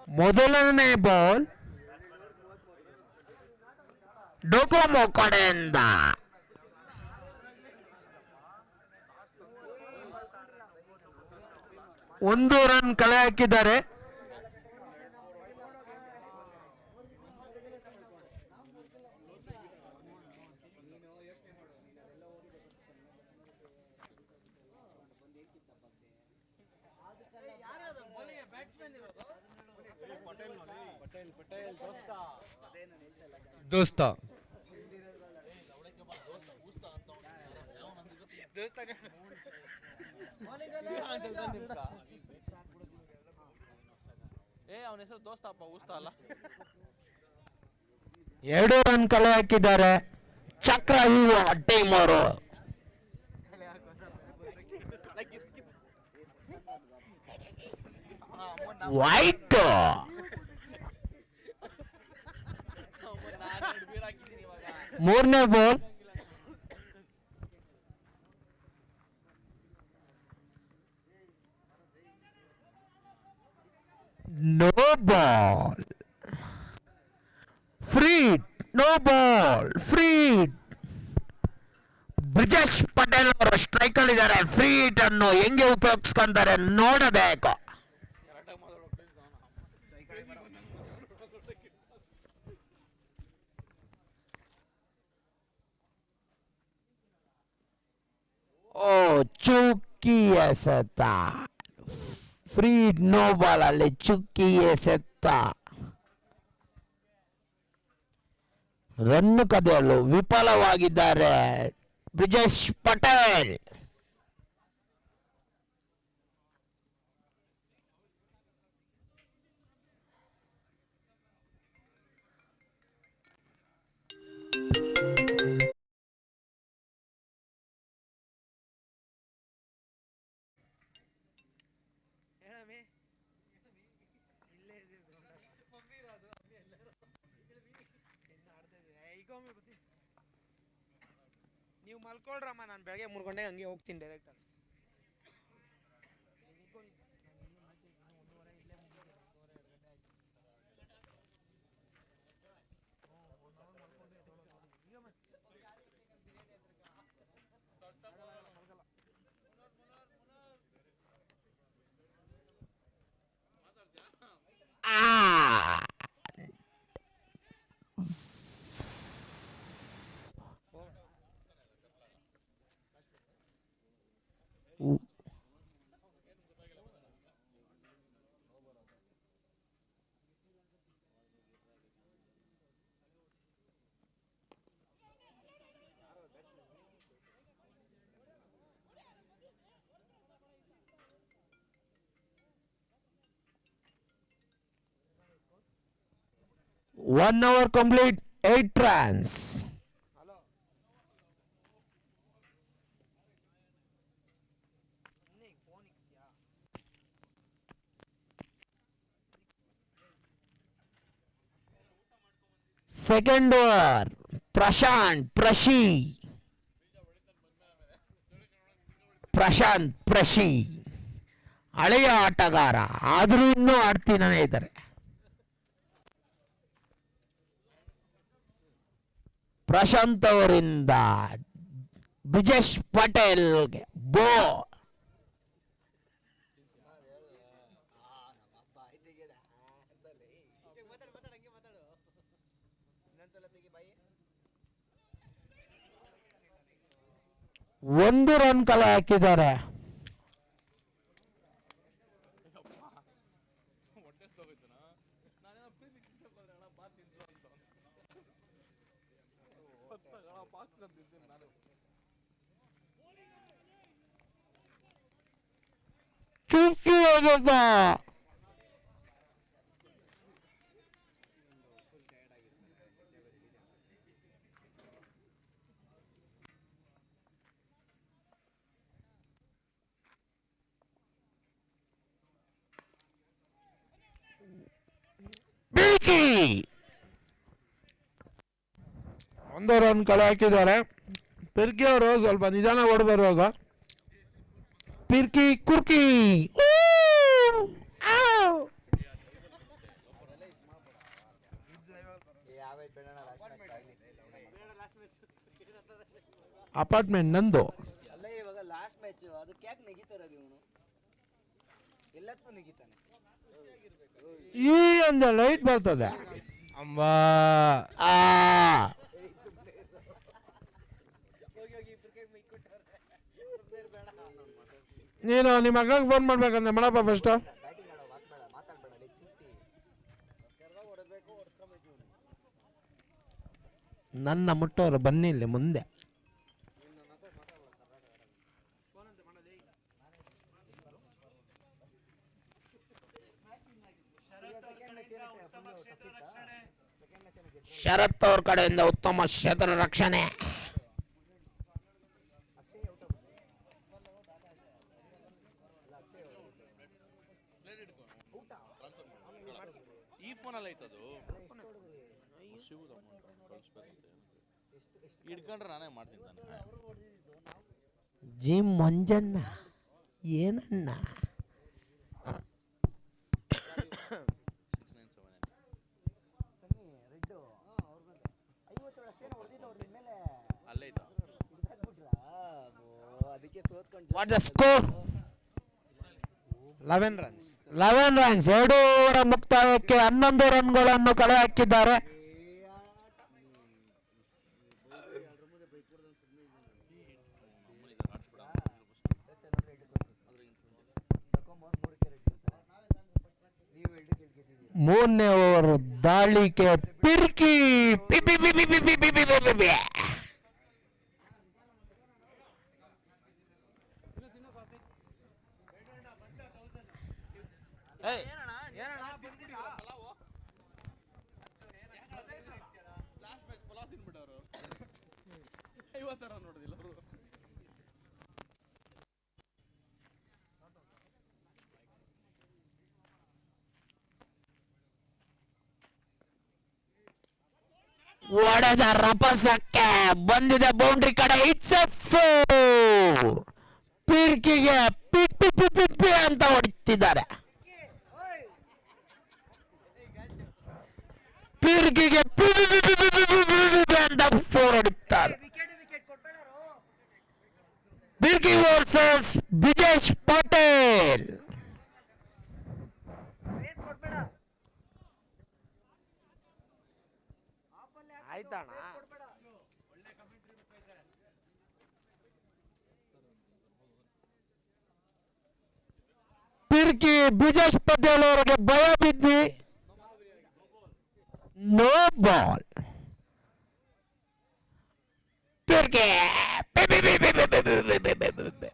ಮೊದಲನೇ ball Docomo ಕಡೆಯಿಂದ 1 run ಕಲೆ ಹಾಕಿದ್ದಾರೆ. ದೋಸ್ತ ಅವನ ಹೆಸರು ದೋಸ್ತಪ್ಪ ಊಸ್ತಾ ಅಲ್ಲ. 2 ರನ್ ಕಲೆ ಹಾಕಿದ್ದಾರೆ ಚಕ್ರವ್ಯೂಹ ಟೀಮ್ ಅವರು. ವೈಟ್ ಮೂರನೇ ball no ball free hit. No ball free hit. Brijesh Patel ಅವರು ಸ್ಟ್ರೈಕ್ ಅಲ್ಲಿ ಇದ್ದಾರೆ. ಫ್ರೀಡ್ ಅನ್ನು ಹೆಂಗೆ ಉಪಯೋಗಿಸ್ಕೊಂತಾರೆ ನೋಡಬೇಕು. ಓ ಚುಕ್ಕಿ ಎಸೆತ. ಫ್ರೀಡ್ ನೋ ಬಾಲ್ ಅಲ್ಲಿ ಚುಕ್ಕಿ ಎಸೆತ. ರನ್ನು ಕದಿಯಲು ವಿಫಲವಾಗಿದ್ದಾರೆ ಬ್ರಿಜೇಶ್ ಪಟೇಲ್. ನೀವು ಮಲ್ಕೊಳ್ರಮ್ಮ, ನಾನು ಬೆಳಗ್ಗೆ 3 ಗಂಟೆಗೆ ಹಂಗೆ ಹೋಗ್ತೀನಿ direct. One hour complete, 8 runs. Second over, Prashant Prashi ಹಳೆಯ ಆಟಗಾರ ಆದರೂ ಇನ್ನೂ ಆಡ್ತೀನೇ ಇದ್ದಾರೆ. ಪ್ರಶಾಂತ್ ಅವರಿಂದ ಬ್ರಿಜೇಶ್ ಪಟೇಲ್ಗೆ ಬೋ. ಒಂದು ರನ್ ಕಲೆ ಹಾಕಿದ್ದಾರೆ. ಚುಕ್ಕಿ ಹೋಗುತ್ತ ಬಿಲ್ಕಿ 1 ರನ್ ಕಳೆ ಹಾಕಿದ್ದಾರೆ. ಪಿರ್ಕಿ ಅವರು ಸ್ವಲ್ಪ ನಿಧಾನ ಓಡಿ ಬರುವಾಗ ಪಿರ್ಕಿ ಕುರ್ಕಿ ಅಪಾರ್ಟ್ಮೆಂಟ್ ನಂದು. ಅಲ್ಲ ಇವಾಗ ಲಾಸ್ಟ್ ಮ್ಯಾಚ್ ಅದಕ್ಕೆ ಯಾಕೆ ನೆಗಿತಾರದು ಇವನು ಎಲ್ಲದಕ್ಕೂ ನೆಗಿತಾನೆ. ಈ ಅಂದ ಲೈಟ್ ಬರ್ತದೆ. ಅಂಬಾ ಆ ನೀನು ನಿಮ್ಮ ಅಕ್ಕಗೆ ಫೋನ್ ಮಾಡ್ಬೇಕಂದ್ರೆ ಮಾಡಪ್ಪ ಫಸ್ಟು. ಬ್ಯಾಟಿಂಗ್ ಆಡೋ ಮಾತಾಡ ಮಾತಾಡ್ಬೇಡ ಚುಟ್ಟಿ ಕರ್ದಾಗ ಹೊಡಬೇಕು ಹೊಡ್ಸ್ಕೊಬೇಕು ಇವನು. ನನ್ನ ಮುಟ್ಟೋರು ಬನ್ನಿ ಇಲ್ಲಿ ಮುಂದೆ. ಶರತ್ ಅವ್ರ ಕಡೆಯಿಂದ ಉತ್ತಮ ಕ್ಷೇತ್ರ ರಕ್ಷಣೆ. ಈ ಫೋನಲ್ಲಿ ಐತದು ಹಿಡ್ಕೊಂಡ್ರೆ ನಾನೇ ಮಾಡ್ತೀನಿ ತಾನೆ. ಜಿ ಮಂಜಣ್ಣ ಏನಣ್ಣ? 697 ಅಲ್ಲೇ ಐತ. ಅದಕ್ಕೆ ಸೋತ್ಕೊಂಡು what the score? 11 runs. 11 runs. 2 over ಮುಕ್ತಾಯಕ್ಕೆ 11 ರನ್ಗಳನ್ನು ಕಳೆ ಹಾಕಿದ್ದಾರೆ. ಮೂರನೇ ಓವರ್ ದಾಳಿಗೆ ಪಿರ್ಕಿ ಪಿ ಪಿ ಪಿ ಪಿ ಪಿ ಪಿ ಪಿ ಪಿ ಪಿ ಪಿ. ಏಯ್ ಏನಣ್ಣ ಬಂದ್ಬಿಡಿ ಪಲಾವು. ಲಾಸ್ಟ್ ಮ್ಯಾಚ್ ಪಲಾವ್ ತಿನ್ಬಿಟ್ಟವರು 50 ರನ್ ನೋಡಿದಿಲ್ಲ ಅವರು. ಒಡೆದ ರಭಸಕ್ಕೆ ಬಂದಿದೆ ಬೌಂಡ್ರಿ ಕಡೆ. It's a 4. ಪಿರ್ಕಿಗೆ ಪಿಪ್ಪಿ ಪಿಪ್ಪಿ ಪಿ ಅಂತ ಹೊಡಿತಿದ್ದಾರೆ. ಪಿರ್ಕಿಗೆ ಪಿಪ್ಪಿ ಪಿಪ್ಪಿ ಪಿಪ್ಪಿ ಪಿಪ್ಪಿ ಅಂತ 4 ಹೊಡಿತಾರೆ. ಪಿರ್ಕಿ ವರ್ಸಸ್ ಬಿಜೇಶ್ ಪಟೇಲ್. ಆಯ್ತಣ್ಣ. ಪಿರ್ಕಿ ಬಿಜೇಶ್ ಪಟೇಲ್ ಅವರಿಗೆ ಭಯ ಬಿದ್ದಿ. No ball. ಪಿರ್ಕಿ ಪಿ ಪಿ ಪಿ ಪಿ ಪಿ ಪಿ ಪಿ ಪಿ ಪಿ ಪಿ ಪಿ.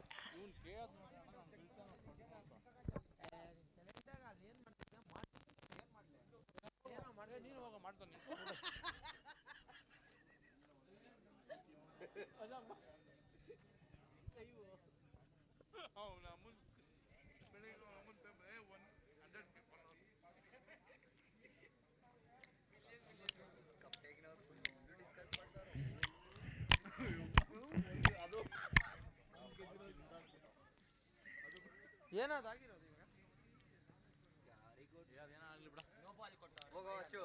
ನೀನು ಹೋಗ ಮಾಡ್ತಾನೆ. ಏನಾದಾಗಿರೋದು ಈಗ? ಅದೇನೋ ಆಗ್ಲಿ ಬಿಡ. ಹೋಗೋ ಅಚ್ಚು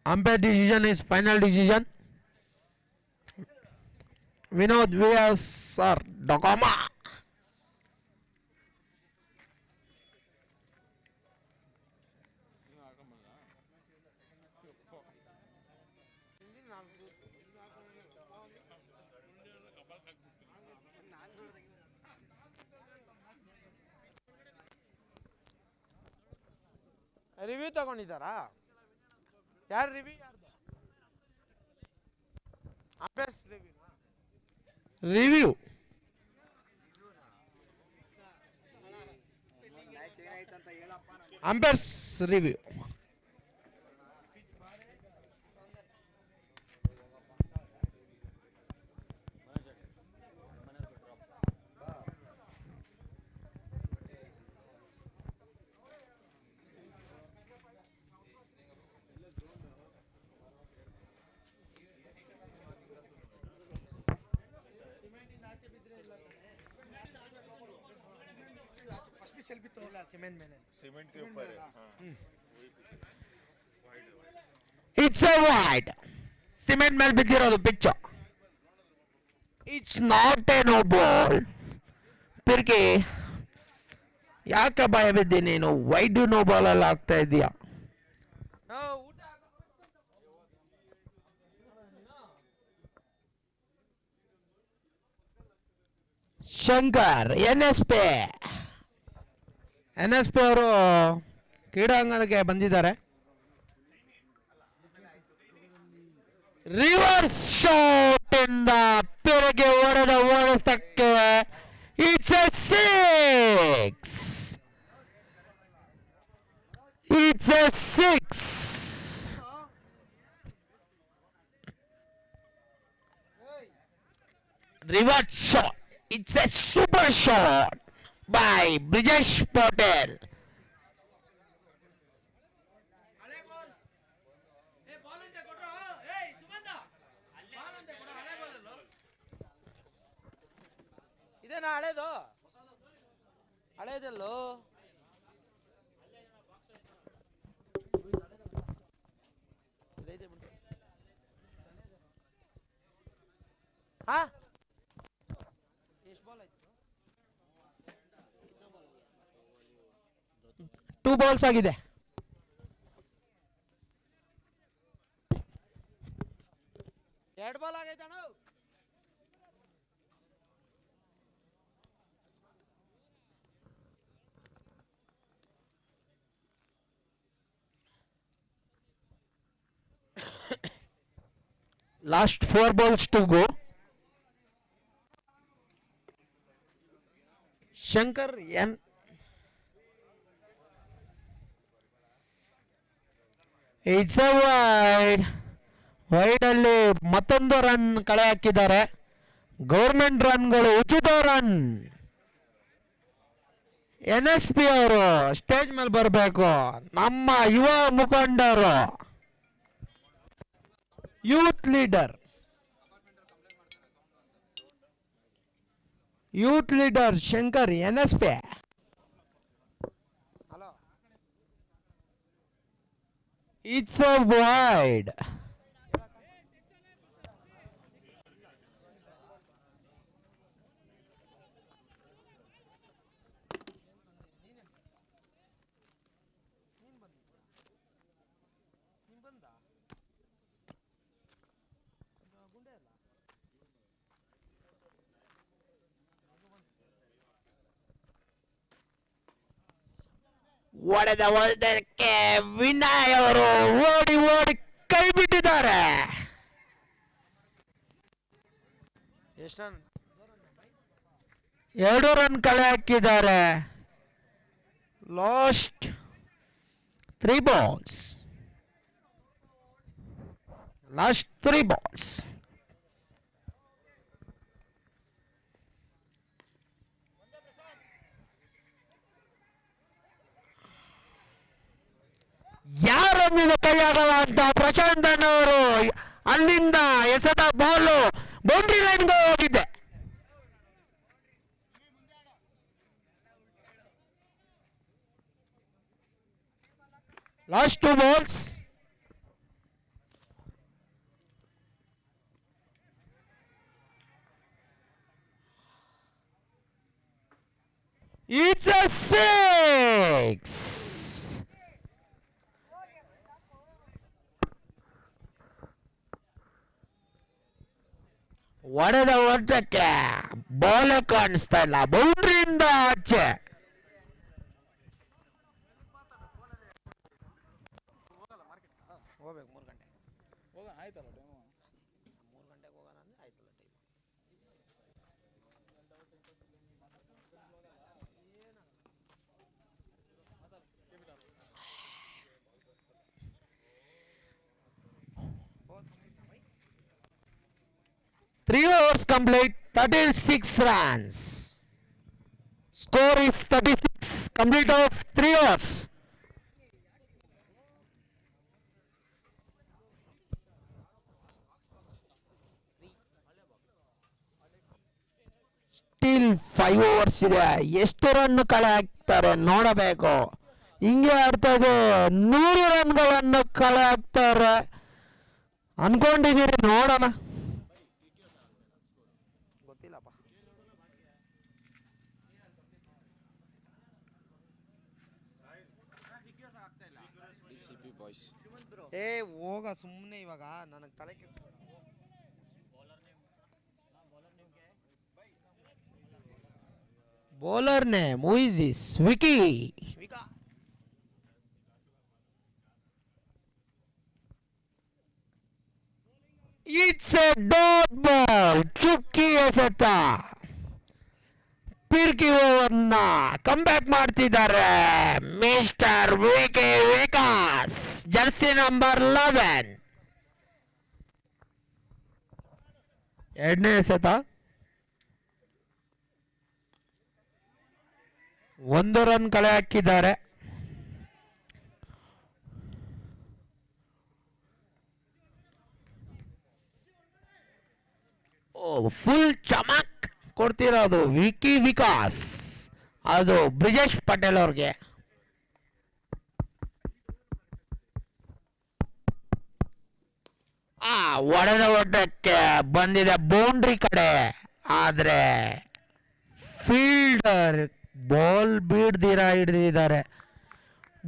Umpire decision is final decision. Vinod Vyas sir Dokoma. Review ತಗೊಂಡಿದ್ದಾರಾ? ಯಾರು ರಿವ್ಯೂ? ಯಾರ್ದು? Umpires review. Review. ಮ್ಯಾಚ್ ಏನಾಯ್ತಂತ ಹೇಳಪ್ಪ. Umpires review. It's a wide. Cement ಮೇಲೆ ಬಿದ್ದಿರೋದು pitch. It's not a no ball. Pirki ಯಾಕೆ ಭಯ ಬಿದ್ದಿ ನೀನು? ವೈಡ್ ನೋ ಬಾಲ್ ಅಲ್ಲಿ ಆಗ್ತಾ ಇದೀಯಾ? ಶಂಕರ್ ಎನ್ ಎಸ್ ಪಿ ಅವರು ಕ್ರೀಡಾಂಗಣಕ್ಕೆ ಬಂದಿದ್ದಾರೆ. ರಿವರ್ಸ್ ಶಾಟ್ ಇಂದ ಪಿರಗೆ ಓಡಿಸ್ತಕ್ಕೆ. It's a six. It's a six. Reverse shot. It's a super shot by Brijesh Patel. ಇದೇನಾ ಹಳೇದು? ಹಳೇದಲ್ಲೋ? ಹಾ, ಎಷ್ಟು ಬಾಲ್ ಆಯ್ತು? 2 balls ಆಗಿದೆ. ಎರಡು ಬಾಲ್ ಆಗೈತಣ್ಣ. Last 4 balls to go. Shankar N it's a wide. Wide ಅಲ್ಲಿ ಮತ್ತೊಂದು ರನ್ ಕಳೆ ಹಾಕಿದ್ದಾರೆ. ಗೌರ್ಮೆಂಟ್ ರನ್ಗಳು ಉಚಿತ ರನ್. ಎನ್ ಎಸ್ ಪಿ ಅವರು ಸ್ಟೇಜ್ ಮೇಲೆ ಬರಬೇಕು. ನಮ್ಮ ಯುವ ಮುಖಂಡರು, youth leader Shankar N S P. Hello, it's a wide. ಒಡೆದಕ್ಕೆ ವಿನಯ್ ಅವರು ಓಡಿ ಕೈ ಬಿಟ್ಟಿದ್ದಾರೆ. ಎಷ್ಟು ರನ್? 2 ರನ್ ಕಳೆ ಹಾಕಿದ್ದಾರೆ. Last 3 balls. ಯಾರೊಂದಿಗೆ ಕೈಯಾಗಲ್ಲ ಅಂತ ಪ್ರಶಾಂತ್ ಅವರು ಅಲ್ಲಿಂದ ಎಸೆದ ಬಾಲು ಬೌಂಡ್ರಿ ಲೈನ್ಗೆ ಹೋಗಿದೆ. Last 2 balls. It's a 6. ಒಡೆದ ಒಟ್ಟಕ್ಕೆ ಬಾಲ್ ಕಾಣಿಸ್ತಾ ಇಲ್ಲ. ಬೌಂಡ್ರಿಯಿಂದ ಆಚೆ. ಹೋಗ್ಬೇಕು 3 ಗಂಟೆ. ಹೋಗೋಣ ಆಯ್ತಲ್ಲ ಟೈಮು. 3 ಗಂಟೆಗೆ ಹೋಗೋಣ ಅಂದ್ರೆ ಆಯ್ತಲ್ಲ time. Three overs complete, 36 runs. Score is 36. Complete of 3 overs. Still 5 overs ಇದೆ. ಎಷ್ಟು ರನ್ ಕಳೆ ಹಾಕ್ತಾರೆ ನೋಡಬೇಕು. ಹಿಂಗೆ ಆಡ್ತಾ ಇದೆ. 100 ರನ್ಗಳನ್ನು ಕಳೆ ಹಾಕ್ತಾರೆ. ಅನ್ಕೊಂಡಿದ್ದೀರಿ, ನೋಡೋಣ. ಗೊತ್ತಿಲ್ಲಪ್ಪ. ಏ ಹೋಗ ಸುಮ್ಮನೆ ಇವಾಗ ನನಗೆ ತಲೆ ಕೆಡಿಸ್ಬೇಡ. Bowler name, who is this? Vicky. Vika It's a dot ball. ಚುಕ್ಕಿ ಎಸೆತ. ಪಿರ್ಕಿ ಓವರ್ನ ಕಮ್ ಬ್ಯಾಕ್ ಮಾಡ್ತಿದ್ದಾರೆ ಮಿಸ್ಟರ್ ವಿಕೆ ವಿಕಾಸ್, ಜರ್ಸಿ ನಂಬರ್ 11. ಎರಡನೇ ಎಸೆತ. ಒಂದು ರನ್ ಕಳೆ ಹಾಕಿದ್ದಾರೆ. ಫುಲ್ ಚಮಕ್ ಕೊಡ್ತಿರೋದು ವಿಕಿ ವಿಕಾಸ್, ಅದು ಬ್ರಿಜೇಶ್ ಪಟೇಲ್ ಅವ್ರಿಗೆ. ಒಡೆದ ಒಡ್ಡಕ್ಕೆ ಬಂದಿದೆ ಬೌಂಡ್ರಿ ಕಡೆ, ಆದ್ರೆ ಫೀಲ್ಡರ್ ಬಾಲ್ ಬೀಳ್ದಿರ ಹಿಡಿದಿದ್ದಾರೆ.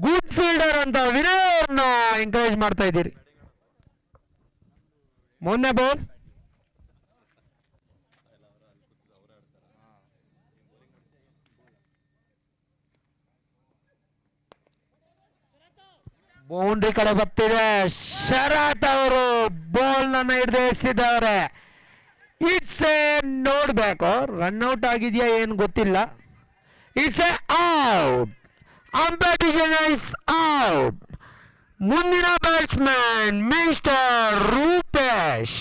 ಗುಡ್ ಫೀಲ್ಡರ್ ಅಂತ ವಿನಯ್ ಅವ್ರನ್ನ ಎಂಕರೇಜ್ ಮಾಡ್ತಾ ಇದ್ದೀರಿ. ಮೊನ್ನೆ ಬಾಲ್ ಬೌಂಡ್ರಿ ಕಡೆ ಬರ್ತಿದೆ. ಶರತ್ ಅವರು ಬಾಲ್ ನನ್ನ ಹಿಡಿದು ಎಸಿದವ್ರೆ. ಇಟ್ಸ್ ಎ ನೋಡ್ಬೇಕು, ರನ್ಔಟ್ ಆಗಿದೆಯಾ ಏನು ಗೊತ್ತಿಲ್ಲ. It's a out. Umpire is out. ಮುಂದಿನ ಬ್ಯಾಟ್ಸ್ಮನ್ ಮಿಸ್ಟರ್ ರೂಪೇಶ್.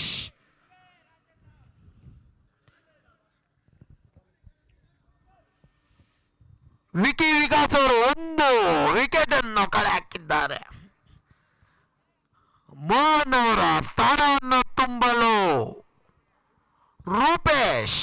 ವಿಕಿ ವಿಕಾಸ್ ಅವರು ಒಂದು ವಿಕೆಟ್ ಅನ್ನು ಕಳೆ ಹಾಕಿದ್ದಾರೆ. ಮೋಹನ್ ಅವರ ಸ್ಥಾನವನ್ನು ತುಂಬಲು ರೂಪೇಶ್.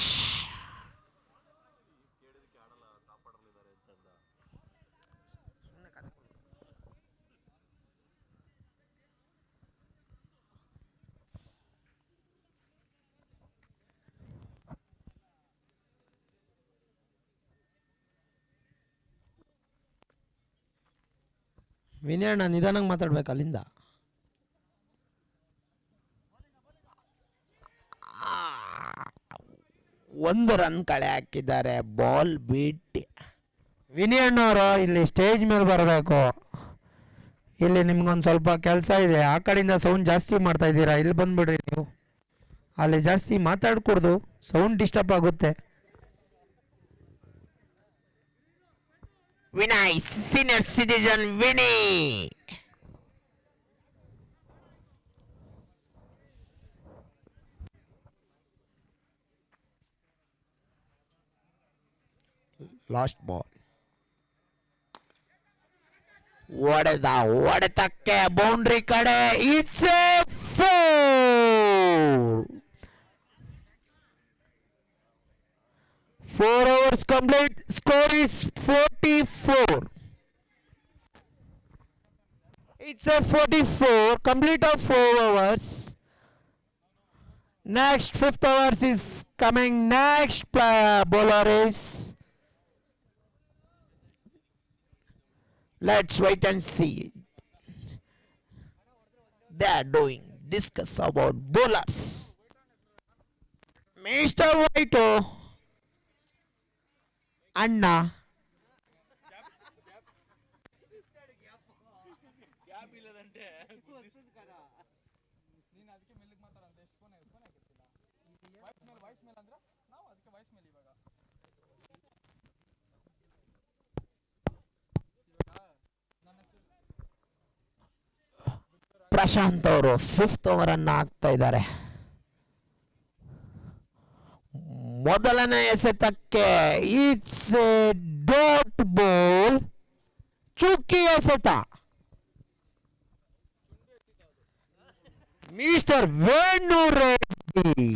ವಿನಯ್ ಅಣ್ಣ ನಿಧಾನಕ್ಕೆ ಮಾತಾಡ್ಬೇಕು ಅಲ್ಲಿಂದ. ಒಂದು ರನ್ ಕಳೆ ಹಾಕಿದ್ದಾರೆ ಬಾಲ್ ಬಿಟ್ಟು. ವಿನಯ್ ಅಣ್ಣವರು ಇಲ್ಲಿ ಸ್ಟೇಜ್ ಮೇಲೆ ಬರಬೇಕು. ಇಲ್ಲಿ ನಿಮ್ಗೊಂದು ಸ್ವಲ್ಪ ಕೆಲಸ ಇದೆ. ಆ ಕಡೆಯಿಂದ ಸೌಂಡ್ ಜಾಸ್ತಿ ಮಾಡ್ತಾ ಇದ್ದೀರಾ, ಇಲ್ಲಿ ಬಂದ್ಬಿಡ್ರಿ ನೀವು. ಅಲ್ಲಿ ಜಾಸ್ತಿ ಮಾತಾಡ್ಕೊಡ್ದು, ಸೌಂಡ್ ಡಿಸ್ಟರ್ಬ್ ಆಗುತ್ತೆ. Vinay, senior citizen Vinay. Last ball. ಹೊಡೆತಕ್ಕೆ ಬೌಂಡ್ರಿ ಕಡೆ. It's a 4 overs complete. Score is 44. It's a 44. Complete of 4 overs. Next 5th overs is coming. Next bowler is. Let's wait and see. They are doing discuss about bowlers. Mr. White. ಅಣ್ಣ gap ಇಲ್ಲದಂತೆ ನೀನು ಅದಕ್ಕೆ ಮೆಲ್ಲಿಗೆ ಮಾತಾಡಂತ ಎಷ್ಟು phone ಆಗಿರ್ತಿಲ್ಲ. Voice ಮೇಲ್ ಅಂದ್ರೆ ನಾವು ಅದಕ್ಕೆ voice ಮೇಲ್. ಇವಾಗ ಪ್ರಶಾಂತ್ ಅವರು 5th ಓವರ್ ಅನ್ನು ಹಾಕ್ತಾ ಇದ್ದಾರೆ. ಮೊದಲನೇ ಎಸೆತಕ್ಕೆ ಇಟ್ಸ್ ಎ ಡಾಟ್ ಬಾಲ್. ಚುಕ್ಕಿ ಎಸೆತ. ಮಿಸ್ಟರ್ ವೇಣು ರೆಡ್ಡಿ.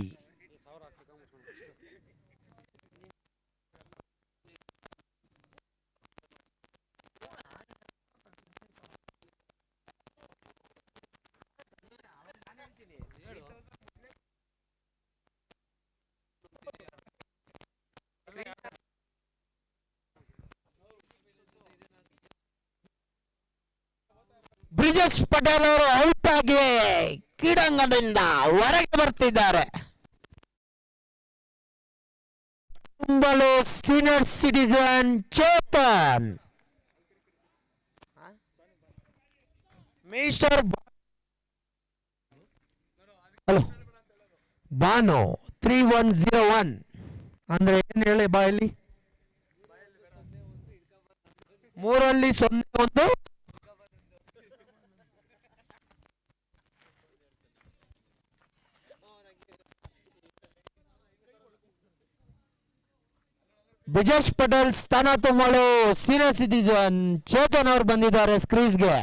ಬ್ರಿಜೇಶ್ ಪಟೇಲ್ ಅವರು ಔಟ್ ಆಗಿ ಕ್ರೀಡಾಂಗಣದಿಂದ ಹೊರಗೆ ಬರ್ತಿದ್ದಾರೆ. ತುಂಬಲು senior citizen Chetan mister hello Banu 3101 ಅಂದ್ರೆ ಏನ್ ಹೇಳಿ ಬಾಯಲ್ಲಿ 3-0-1 ಬ್ರಿಜೇಶ್ ಪಟೇಲ್ ಸ್ಥಾನ ತುಂಬಲು ಸೀನಿಯರ್ ಸಿಟಿಜನ್ ಚೇತನ್ ಅವರು ಬಂದಿದ್ದಾರೆ ಸ್ಕ್ರೀಸ್ಗೆ.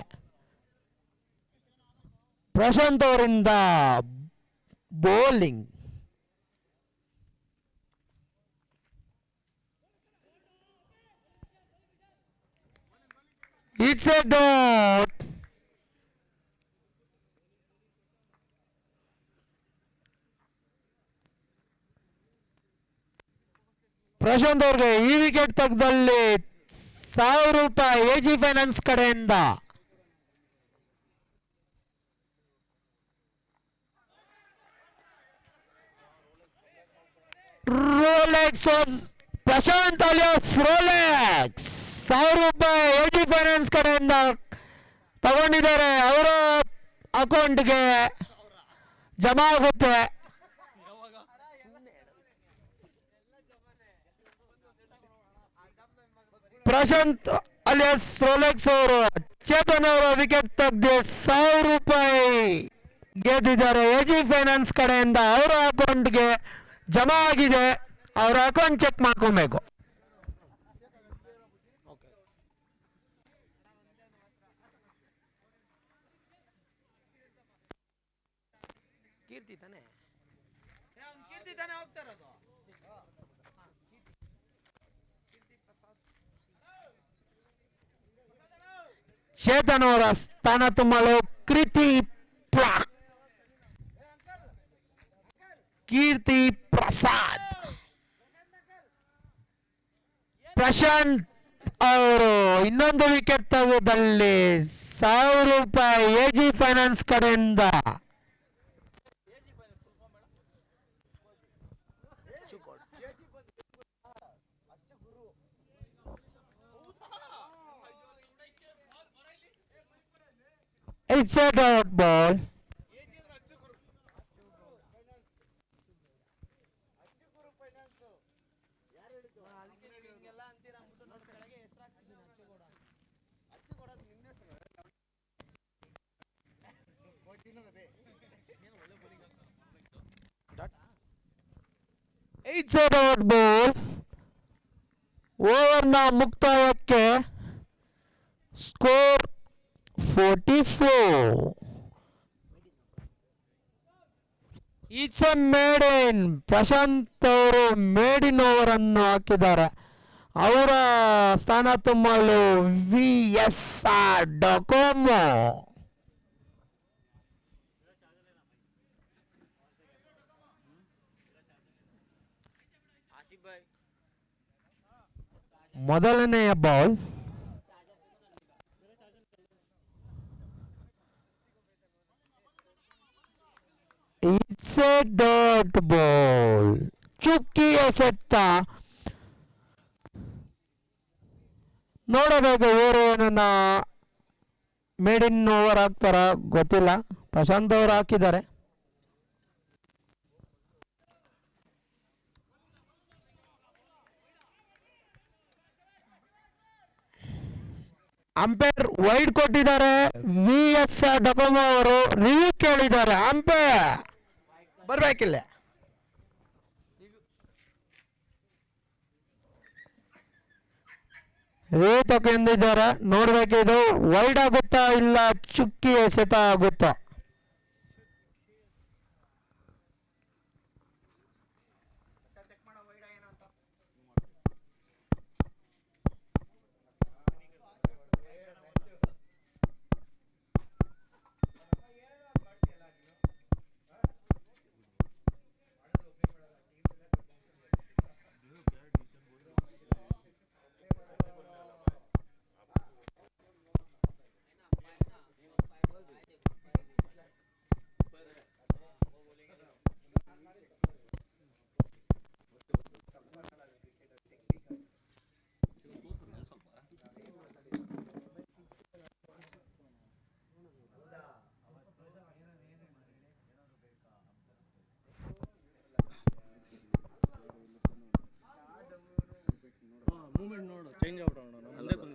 ಪ್ರಶಾಂತ್ ಅವರಿಂದ bowling. It's a dot. Prashanth ಅವ್ರಿಗೆ ಈ ವಿಕೆಟ್ ತೆಗೆದಲ್ಲಿ ₹1000 ಎಜಿ ಫೈನಾನ್ಸ್ ಕಡೆಯಿಂದ. Rolex Prashanth alias Rolex ₹1000 AG finance ಕಡೆಯಿಂದ ತಗೊಂಡಿದ್ದಾರೆ. ಅವರ ಅಕೌಂಟ್ಗೆ ಜಮಾ ಆಗುತ್ತೆ. ಪ್ರಶಾಂತ್ ಅಲಿಯಾಸ್ ರೋಲೆಕ್ಸ್ ಅವರು ಚೇತನ್ ಅವರ ವಿಕೆಟ್ ತೆಗೆದು ₹1000 ಗೆದ್ದಿದ್ದಾರೆ. ಎಜಿ ಫೈನಾನ್ಸ್ ಕಡೆಯಿಂದ ಅವರ ಅಕೌಂಟ್ಗೆ ಜಮಾ ಆಗಿದೆ. ಅವರ ಅಕೌಂಟ್ ಚೆಕ್ ಮಾಡ್ಕೊಬೇಕು. ಕೀರ್ತಿ ತಾನೆ ಹೋಗ್ತಾ ಇರೋದು. ಚೇತನ್ ಅವರ ಸ್ಥಾನ ತುಂಬಲು ಕೀರ್ತಿ ಪ್ರಸಾದ್. ಪ್ರಶಾಂತ್ ಅವರು ಇನ್ನೊಂದು ವಿಕೆಟ್ ತೆಗೆದಲ್ಲಿ ₹1000 ಎಜಿ ಫೈನಾನ್ಸ್ ಕಡೆಯಿಂದ. It's a dot ball. It's a dot ball. ಓವರ್ನ ಮುಕ್ತಾಯಕ್ಕೆ score 44. It's a maiden. Prashant ಅವರು ಮೇಡಿನ್ ಓವರ್ ಅನ್ನು ಹಾಕಿದ್ದಾರೆ. ಅವರ ಸ್ಥಾನ ತುಂಬಲು VSR ಡೊಕೊಮೊ. ಮೊದಲನೆಯ ball. It's a dot ball. ಚುಕ್ಕಿ ಎಸೆತ. ನೋಡಬೇಕು ಇವರು ಏನನ್ನ ಮೇಡಿನ್ ಓವರ್ ಹಾಕ್ತಾರ ಗೊತ್ತಿಲ್ಲ. ಪ್ರಶಾಂತ್ ಅವರು ಹಾಕಿದ್ದಾರೆ. ಅಂಪೈರ್ ವೈಡ್ ಕೊಟ್ಟಿದ್ದಾರೆ. VSR ಡೊಕೊಮೊ ಅವರು ರಿವ್ಯೂ ಕೇಳಿದ್ದಾರೆ. ಅಂಪೈರ್ ಬರ್ಬೇಕಿಲ್ಲ. ರಿವ್ಯೂ ತಗೊಂಡಿದ್ದಾರೆ. ನೋಡ್ಬೇಕಿದು ವೈಡ್ ಆಗುತ್ತಾ ಇಲ್ಲ ಚುಕ್ಕಿ ಎಸೆತ ಆಗುತ್ತಾ.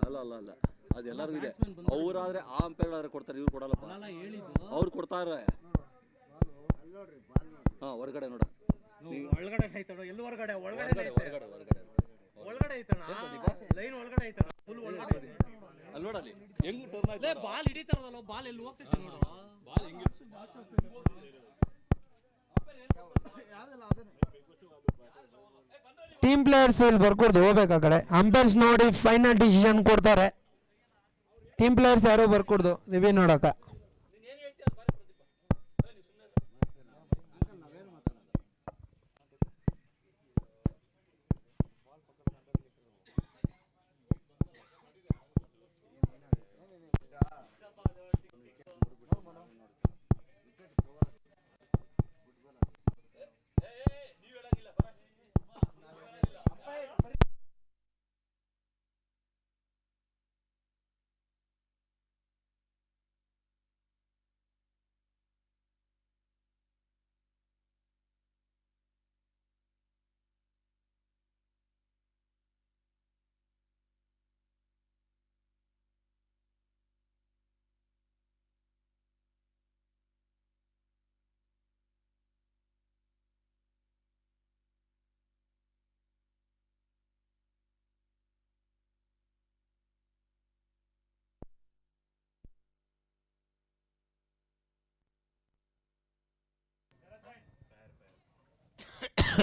ಅಲ್ಲ ಅಲ್ಲ ಅಲ್ಲ ಅದು ಎಲ್ಲರಿಗೂ ಇದೆ. ಅವರಾದ್ರೆ ಆ ಅಂಪೈರ್ ಕೊಡ್ತಾರೆ, ಇವ್ರು ಕೊಡಲ್ಲಪ್ಪ. ಅವ್ರು ಕೊಡ್ತಾರೆ. ಹಾ, ಹೊರಗಡೆ ನೋಡ, ಒಳಗಡೆ ಐತಣ, ಎಲ್ಲಿ ಹೊರಗಡೆ? ಹೊರಗಡೆ ಒಳಗಡೆ ಐತಣ, ಲೈನ್ ಒಳಗಡೆ ಐತಣ, ಫುಲ್ ಒಳಗಡೆ ಐತೆ. ಅಲ್ಲಿ ನೋಡಲ್ಲಿ ಹೆಂಗ್ ಟರ್ನ್ ಆಯ್ತು. ಬಾಲ್ ಹಿಡಿತಾರಲ್ಲ, ಬಾಲ್ ಎಲ್ಲಿ ಹೋಗ್ತೈತೆ ನೋಡು. ಬಾಲ್ ಹೆಂಗೆ ಟೀಮ್ ಪ್ಲೇಯರ್ಸ್ ಇಲ್ಲಿ ಬರ್ಕೊಡ್ದು ಹೋಗ್ಬೇಕು ಆ ಕಡೆ. ಅಂಪೈರ್ಸ್ ನೋಡಿ ಫೈನಲ್ ಡಿಸಿಷನ್ ಕೊಡ್ತಾರೆ. ಟೀಮ್ ಪ್ಲೇಯರ್ಸ್ ಯಾರು ಬರ್ಕೊಡ್ದು ರಿವ್ಯೂ ನೋಡಕ.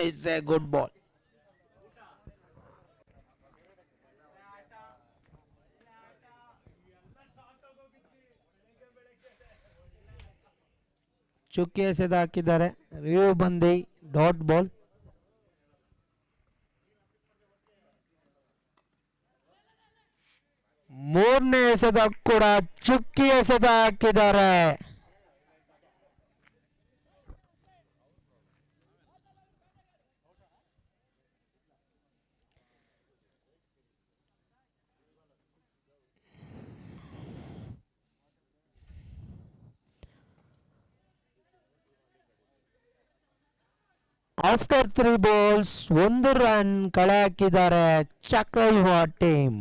It's a good ball. ಚುಕ್ಕಿ ಎಸೆದು ಹಾಕಿದ್ದಾರೆ. ರಿವ್ಯೂ ಬಂದಿ ಡಾಟ್ ಬಾಲ್. ಮೂರನೇ ಎಸೆದ ಕೂಡ ಚುಕ್ಕಿ ಎಸೆದ ಹಾಕಿದ್ದಾರೆ. ಆಫ್ಟರ್ 3 balls 1 ರನ್ ಕಳೆ ಹಾಕಿದ್ದಾರೆ ಚಕ್ರವ್ಯೂಹ team.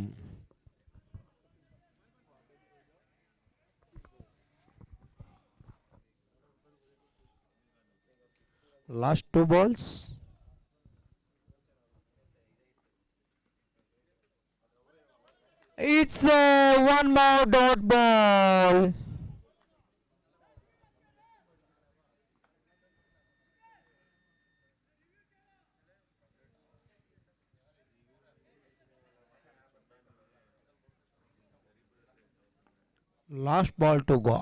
Last 2 balls. It's one more dot ball. Last ball to go.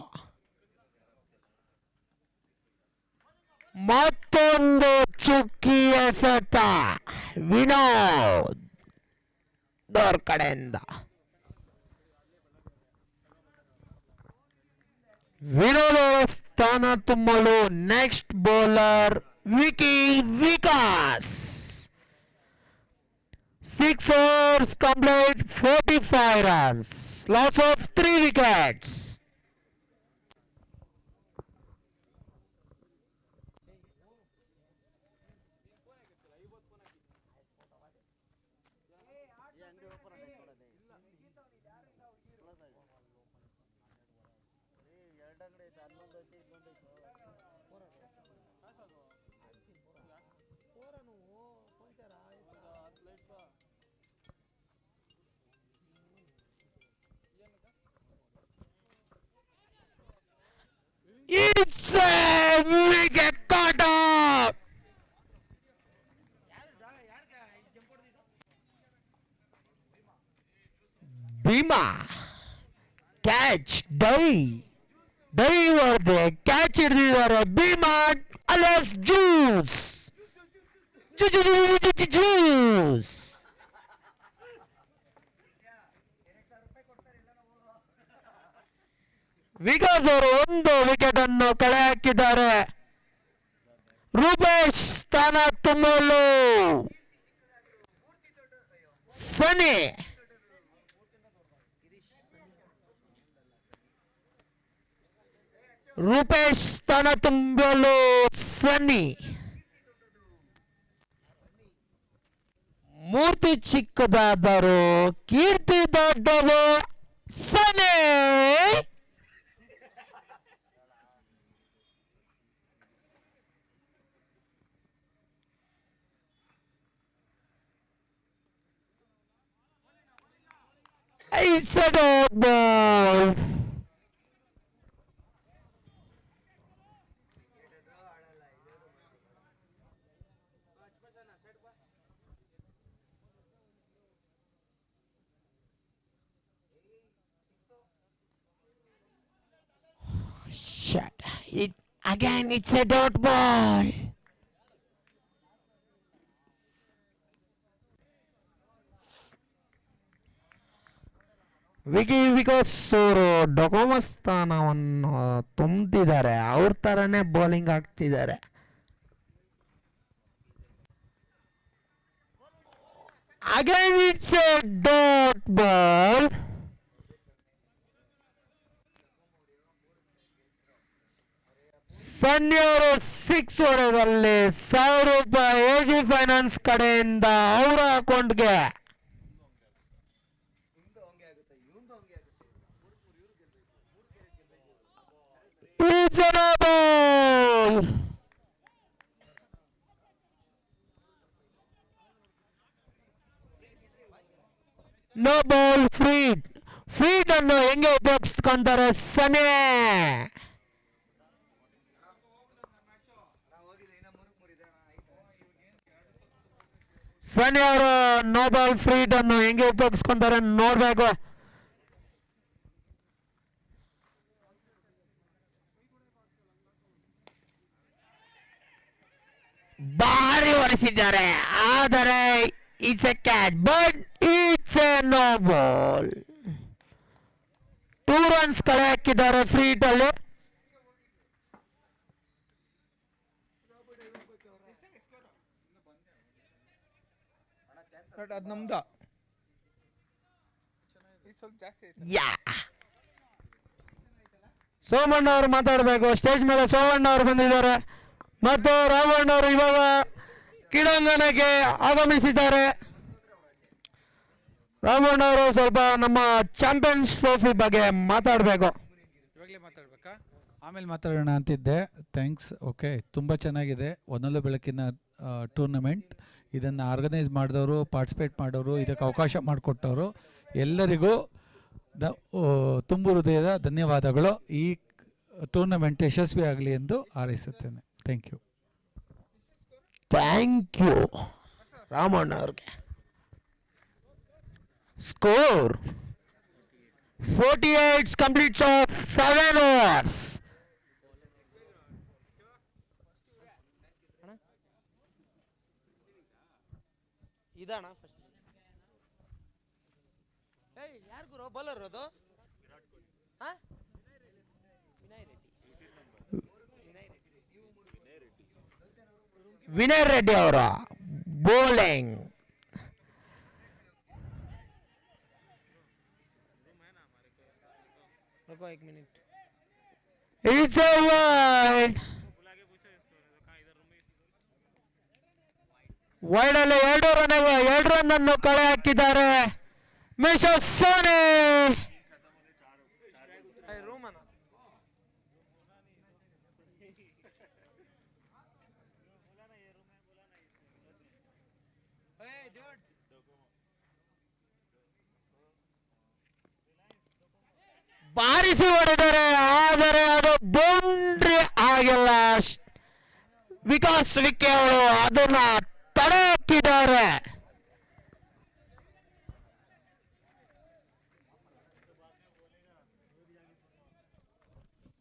ಮತ್ತೊಂದು ಚುಕ್ಕಿ ಎಸೆತ ವಿನೋದ್ ದೋರ್ ಕಡೆಯಿಂದ. ವಿನೋದ್ ಸ್ಥಾನ ತುಂಬಲು next bowler Vicky Vikas. 6 overs complete, 45 runs, loss of 3 wickets. It's a wicket cut off. Bhima catch ಡೈವರ್ದೆ ಕ್ಯಾಚ್ ಹಿಡಿದಿದ್ದಾರೆ. ಭೀಮಾ ಅಲಸ್ ಜ್ಯೂಸ್ ಜ್ಯೂಸ್. ವಿಕಾಸ್ ಅವರು 1 ವಿಕೆಟ್ ಅನ್ನು ಕಳೆ ಹಾಕಿದ್ದಾರೆ. ರೂಪೇಶ್ ಸ್ಥಾನ ತುಂಬಲು ಸನಿ. ರೂಪೇಶ್ ಸ್ಥಾನ ತುಂಬಲು ಸನಿ. ಮೂರ್ತಿ ಚಿಕ್ಕದಾದರು ಕೀರ್ತಿ ದೊಡ್ಡದು ಸನಿ. It's a dog ball. Shut it again. It's a dot ball. Vikas ಅವರು ಡೊಕೋಮ ಸ್ಥಾನವನ್ನು ತುಂಬಿದ್ದಾರೆ. ಅವ್ರ ಥರನೇ ಬೌಲಿಂಗ್ ಆಗ್ತಿದ್ದಾರೆ. Again it's a dot ball. Sunny ಅವರು 6 ಹೊಡೆದಲ್ಲಿ 1000 ರೂಪಾಯಿ AG ಫೈನಾನ್ಸ್ ಕಡೆಯಿಂದ ಅವರ ಅಕೌಂಟ್ಗೆ. It's a no ball. No ball. Freed ಅನ್ನು ಹೆಂಗೆ ಉಪಯೋಗಿಸ್ಕೊಂತಾರೆ ಸನಿ. ಸನಿ ಅವರು ನೋ ಬಾಲ್ ಫ್ರೀಡ್ ಅನ್ನು ಹೆಂಗೆ ಉಪಯೋಗಿಸ್ಕೊಂತಾರೆ ನೋಡ್ಬೇಕು. ಭಾರಿ ಹೊಡೆಸಿದ್ದಾರೆ, ಆದರೆ it's a catch, but it's a no ball. 2 runs ಕಳೆ ಹಾಕಿದ್ದಾರೆ ಫ್ರೀಟ್ ಅಲ್ಲಿ. ಅದು ನಮ್ದು ಸ್ವಲ್ಪ ಜಾಸ್ತಿ ಆಯ್ತು. ಯಾ ಸೋಮಣ್ಣ ಅವರು ಮಾತಾಡಬೇಕು. ಸ್ಟೇಜ್ ಮೇಲೆ ಸೋಮಣ್ಣ ಅವರು ಬಂದಿದ್ದಾರೆ ಮತ್ತು ರಾಮಣ್ಣ ಅವರು ಇವಾಗ ಕ್ರೀಡಾಂಗಣಕ್ಕೆ ಆಗಮಿಸಿದ್ದಾರೆ. ರಾಮಣ್ಣ ಅವರು ಸ್ವಲ್ಪ ನಮ್ಮ ಚಾಂಪಿಯನ್ಸ್ ಟ್ರೋಫಿ ಬಗ್ಗೆ ಮಾತಾಡಬೇಕು. ಇವಾಗಲೇ ಮಾತಾಡ್ಬೇಕಾ, ಆಮೇಲೆ ಮಾತಾಡೋಣ ಅಂತಿದ್ದೆ. ಥ್ಯಾಂಕ್ಸ್. ಓಕೆ, ತುಂಬ ಚೆನ್ನಾಗಿದೆ. ಒಂದೊಂದು ಬೆಳಕಿನ ಟೂರ್ನಮೆಂಟ್. ಇದನ್ನು ಆರ್ಗನೈಸ್ ಮಾಡಿದವರು, ಪಾರ್ಟಿಸಿಪೇಟ್ ಮಾಡೋರು, ಇದಕ್ಕೆ ಅವಕಾಶ ಮಾಡಿಕೊಟ್ಟವರು ಎಲ್ಲರಿಗೂ ತುಂಬು ಹೃದಯದ ಧನ್ಯವಾದಗಳು. ಈ ಟೂರ್ನಮೆಂಟ್ ಯಶಸ್ವಿ ಆಗಲಿ ಎಂದು ಹಾರೈಸುತ್ತೇನೆ. Thank you. Thank you Ramanna ಅವ್ರಿಗೆ. Score 48 complete of 7 overs. ಇದಣ್ಣ ಯಾರು ಗುರು ಬೌಲರ್ ಅದು? ವಿನಯ್ ರೆಡ್ಡಿ ಅವರ ಬೌಲಿಂಗ್. ಇಟ್ಸ್ ಎ ವೈಡ್ ಅಲ್ಲಿ 2 ರನ್ ಅನ್ನು ಕಳೆ ಹಾಕಿದ್ದಾರೆ ಮಿಸ್ಟರ್ ಸೋನಿ. ಬಾರಿಸಿ ಹೊಡೆದರೆ, ಆದರೆ ಅದು ಬೌಂಡ್ರಿ ಆಗಿಲ್ಲ. ವಿಕಾಸ್ ವಿಕೆ ಅವರು ಅದನ್ನ ತಡೆ ಹಾಕಿದ್ದಾರೆ.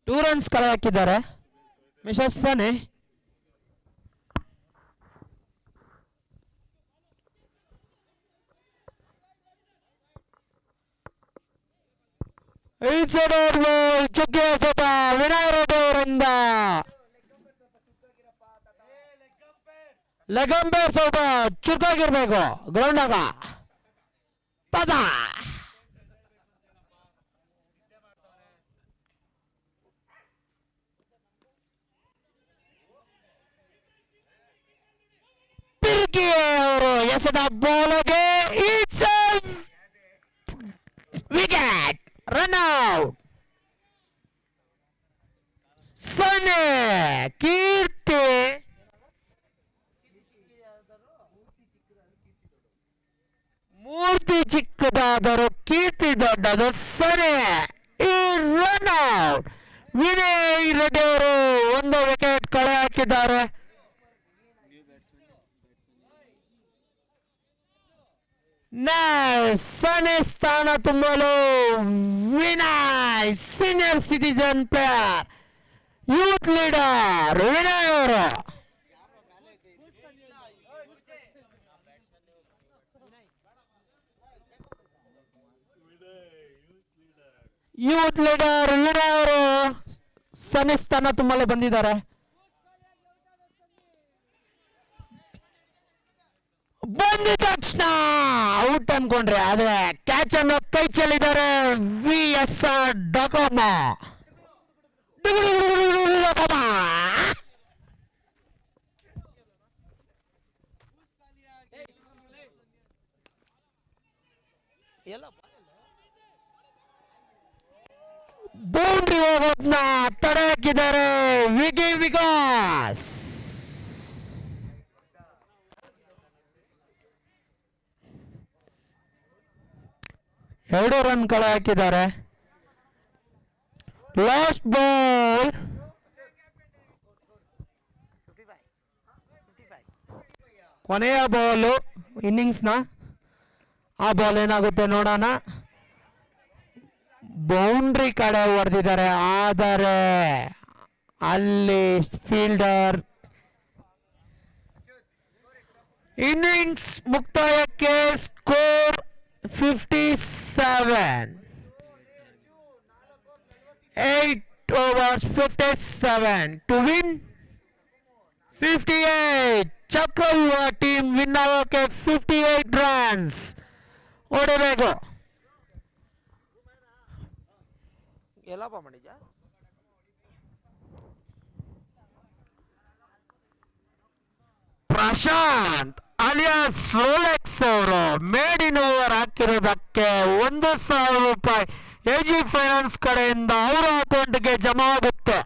ಟೂ ರನ್ಸ್ ಕಳೆ ಹಾಕಿದ್ದಾರೆ ಮಿಸ್ಟರ್ ಸನಿ. ಚುಕ್ಕಿ ಎಸೆತ ವಿನಯ್ ರೆಡ್ಡಿ ಅವರಿಂದ. ಲೆಗಂಬೇರ್ ಸ್ವಲ್ಪ ಚುರುಕಾಗಿರ್ಬೇಕು ಗ್ರೌಂಡಾಗ ಪದ ಪಿರ್ಕಿ ಅವರು ಎಸೆದ ಬಾಲ್ಗೆ ಇಟ್ಸ್ ವಿಕೆಟ್ ರನ್ ಔಟ್ ಸೊನ್ನೆ ಕೀರ್ತಿ ಮೂರ್ತಿ ಚಿಕ್ಕದಾದರೂ ಕೀರ್ತಿ ದೊಡ್ಡದು ಸರಿ ಈ ರನ್ ಔಟ್ ವಿನಯ್ ರೆಡ್ಡಿ ಅವರು ಒಂದು ವಿಕೆಟ್ ಕಳೆ ಹಾಕಿದ್ದಾರೆ ಸನಿ ಸ್ಥಾನ ತುಂಬಲು Vinay senior citizen player youth leader Vinay ಅವರು ಯೂತ್ ಲೀಡರ್ ವಿನಯ್ ಅವರು ಸನಿ ಸ್ಥಾನ ತುಂಬಲು ಬಂದಿದ್ದಾರೆ ಬಂದಿದ ತಕ್ಷಣ ಔಟ್ ಅನ್ಕೊಂಡ್ರೆ ಆದ್ರೆ ಕ್ಯಾಚ್ ಅನ್ನು ಕೈ ಚೆಲ್ಲಿದ್ದಾರೆ ವಿ ಎಸ್ ಡಕೋಮ ಬೌಂಡ್ರಿ ಹೋಗೋದ್ನ ತಡೆ ಹಾಕಿದ್ದಾರೆ ವಿಕಾಸ್ 2 ರನ್ ಕಳೆ ಹಾಕಿದ್ದಾರೆ ಲಾಸ್ಟ್ ಬಾಲ್ ಕೊನೆಯ ಬಾಲು ಇನ್ನಿಂಗ್ಸ್ನ ಆ ಬಾಲ್ ಏನಾಗುತ್ತೆ ನೋಡೋಣ ಬೌಂಡ್ರಿ ಕಡೆ ಹೊಡೆದಿದ್ದಾರೆ ಆದರೆ ಅಲ್ಲಿ ಫೀಲ್ಡರ್ ಇನ್ನಿಂಗ್ಸ್ ಮುಕ್ತಾಯಕ್ಕೆ ಸ್ಕೋರ್ 57 8 overs 57 to win 58 ಚಕ್ರವ್ಯೂಹ ಟೀಮ್ ವಿನ್ ಆಗೋಕೆ 58 ರನ್ಸ್ ಹೊಡಿಬೇಕು ಎಲ್ಲಪ್ಪ ಮಾಡಿದ್ಯಾ ಪ್ರಶಾಂತ್ ಅಲಿಯಾಸ್ ರೋಲೆಕ್ಸ್ ಅವರು ಮೇಡ್ ಇನ್ ಓವರ್ ಹಾಕಿರೋದಕ್ಕೆ 1,000 ರೂಪಾಯಿ ಎಜಿ ಫೈನಾನ್ಸ್ ಕಡೆಯಿಂದ ಅವರ ಅಕೌಂಟ್ಗೆ ಜಮಾ ಆಗುತ್ತೆ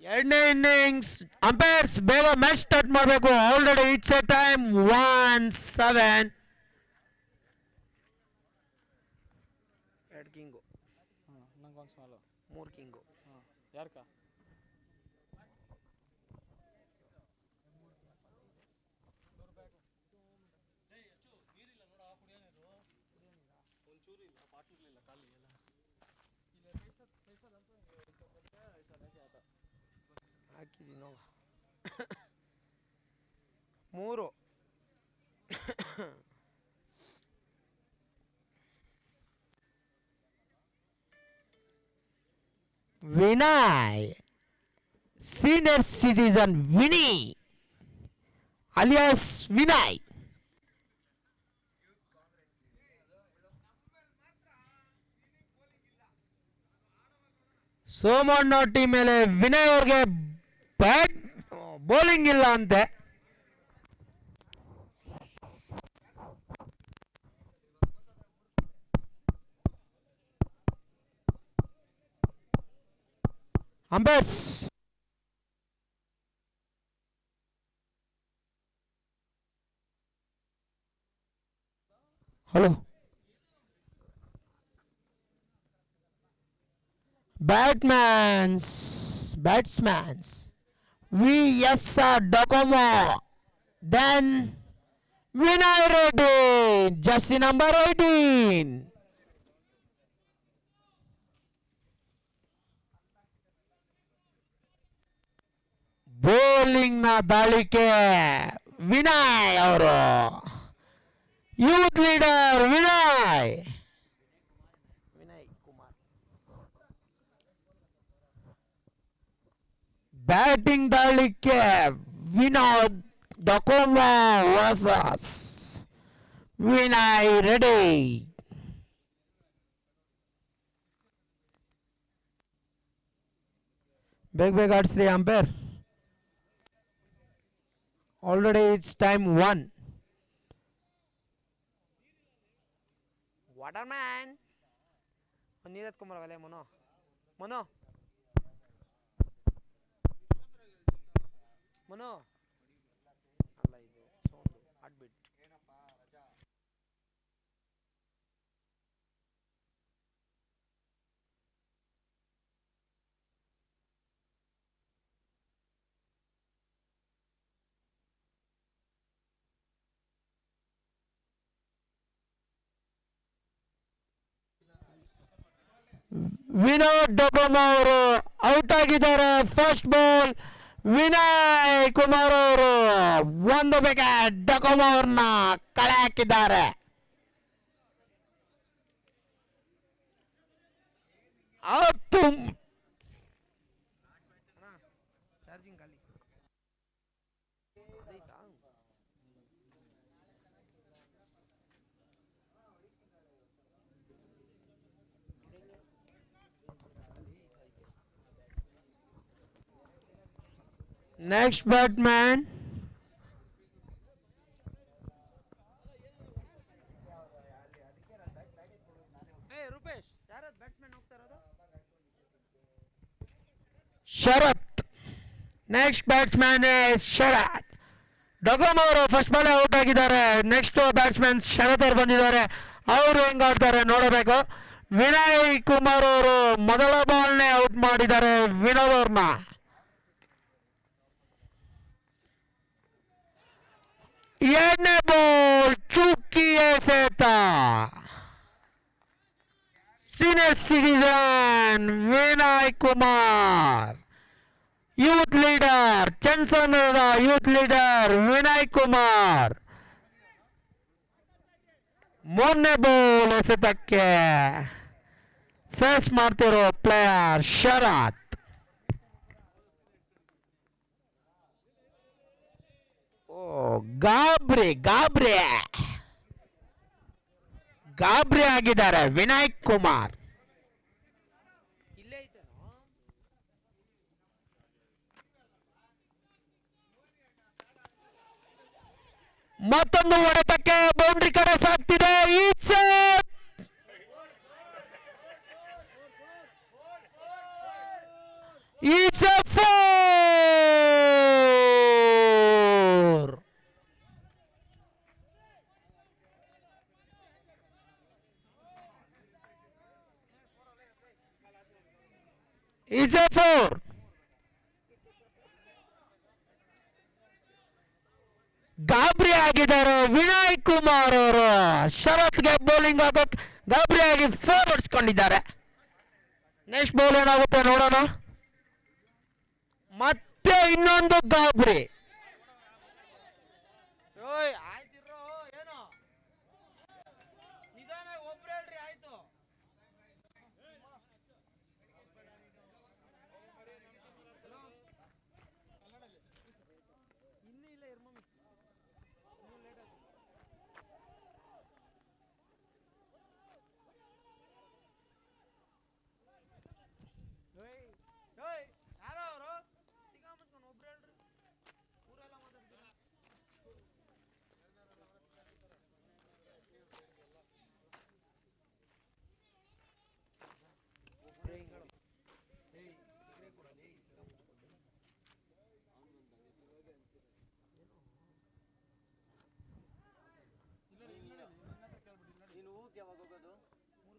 ಎರಡನೇ ಇನ್ನಿಂಗ್ಸ್ ಅಂಪೈರ್ಸ್ ಬೇಗ ಮ್ಯಾಚ್ ಸ್ಟಾರ್ಟ್ ಮಾಡಬೇಕು ಆಲ್ರೆಡಿ ಇಟ್ಸ್ ಎ ಟೈಮ್ 1-7 ಎರಡು ಕಿಂಗು ನಂಗೆ ಒಂದು ಸ್ಮಾಲು 3 ಕಿಂಗು ಯಾರ್ಕ ಹಾಕಿದ್ದೀನೋ 3 Vinay senior citizen Vini alias Vinay Somanna team ಮೇಲೆ ವಿನಯ್ ಅವ್ರಿಗೆ ಬ್ಯಾಟ್ ಬೌಲಿಂಗ್ ಇಲ್ಲ ಅಂತೆ umpires hello batsmans VSR Docomo, then Vinay Reddy, jersey number 18. ಬೌಲಿಂಗ್ನ ದಾಳಿಕೆ ವಿನಯ್ ಅವರು, youth leader Vinay Kumar. Batting ದಾಳಿಕೆ ವಿನೋದ್ ಡಕೋಮಾ ವರ್ಸಸ್ ವಿನಯ್ ರೆಡ್ಡಿ. ಬೇಗ ಆಡಿಸ್ರಿ umpire. Already it's time 1. Water man ನೀರು ಎತ್ಕೊಂಬರವಲ್ಲೇ ಮನೋ ಮನೋ ಮನೋ ಅಲ್ಲ ಇದು ಸೌಂಡು ಹಾರ್ಟ್ಬೀಟ್. ವಿನೋದ್ ಡಕೋಮಾ ಅವರು ಔಟ್ ಆಗಿದ್ದಾರೆ. ಫಸ್ಟ್ ಬಾಲ್ ವಿನಯ್ ಕುಮಾರ್ ಅವರು ಒಂದು ವಿಕೆಟ್ ಡಕೋಮಾ ಅವ್ರನ್ನ ಕಳೆ ಹಾಕಿದ್ದಾರೆ. ನೆಕ್ಸ್ಟ್ ಬ್ಯಾಟ್ಮ್ಯಾನ್ ಶರತ್. ನೆಕ್ಸ್ಟ್ ಬ್ಯಾಟ್ಸ್ಮನ್ ಶರತ್. ಡಕೋಮಾ ಅವರು ಫಸ್ಟ್ ಬಾಲ್ ಔಟ್ ಆಗಿದ್ದಾರೆ. ನೆಕ್ಸ್ಟ್ ಬ್ಯಾಟ್ಸ್ಮನ್ ಶರತ್ ಅವರು ಬಂದಿದ್ದಾರೆ. ಅವರು ಹೆಂಗ್ ಆಡ್ತಾರೆ ನೋಡಬೇಕು. ವಿನಯ್ ಕುಮಾರ್ ಅವರು ಮೊದಲ ಬಾಲ್ನೇ ಔಟ್ ಮಾಡಿದ್ದಾರೆ ವಿನೋದ್ ಅವ್ರನ್ನ. ಎರಡನೇ ಬಾಲ್ ಚುಕ್ಕಿ ಎಸೆತ. Senior citizen Vinay Kumar, youth leader ಚನ್ಸನದ ಯೂತ್ ಲೀಡರ್ ವಿನಯ್ ಕುಮಾರ್. ಮೂರನೇ ಬಾಲ್ ಎಸೆತಕ್ಕೆ ಫೇಸ್ ಮಾಡ್ತಿರೋ ಪ್ಲೇಯರ್ ಶರತ್. ಗಾಬ್ರಿ ಆಗಿದ್ದಾರೆ ವಿನಯ್ ಕುಮಾರ್. ಮತ್ತೊಂದು ಹೊಡೆತಕ್ಕೆ ಬೌಂಡ್ರಿ ಕಡೆ ಸಾಗ್ತಿದೆ. It's a 4. It's a 4. ಗಾಬರಿ ಆಗಿದ್ದಾರೆ ವಿನಯ್ ಕುಮಾರ್ ಅವರು. ಶರತ್ಗೆ ಬೌಲಿಂಗ್ ಹಾಕೋಕ್ ಗಾಬರಿ ಆಗಿ 4 ಹೊಡ್ಸ್ಕೊಂಡಿದ್ದಾರೆ. ನೆಕ್ಸ್ಟ್ ಬೌಲ್ ಏನಾಗುತ್ತೆ ನೋಡೋಣ. ಮತ್ತೆ ಇನ್ನೊಂದು ಗಾಬರಿ.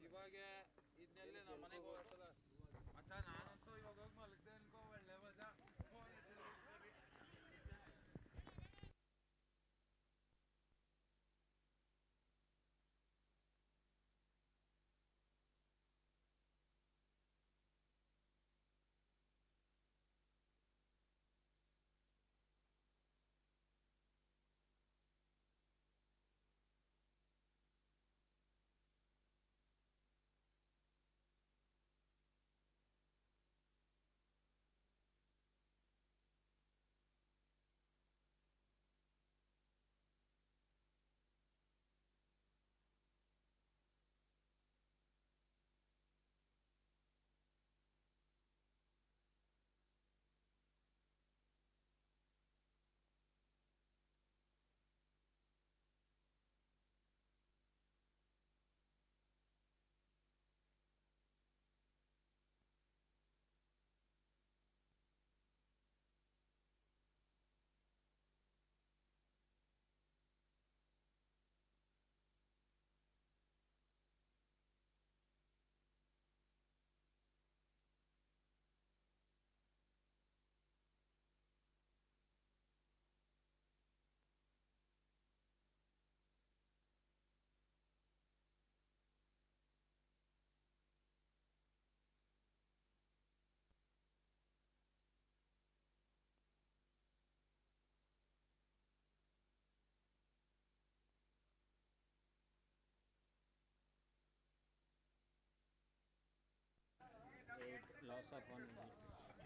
ಇವಾಗ ಇದನ್ನೆಲ್ಲೇ ನಮ್ಮ ಮನೆಗೆ ಹೋಗ್ತದ ಮಚ್ಚ. ನಾನಂತೂ ಇವಾಗ ಹೋಗಿ ಮಲಗ್ದೆ ಅನ್ಕೋ ಒಳ್ಳೆ ಮಜಾ.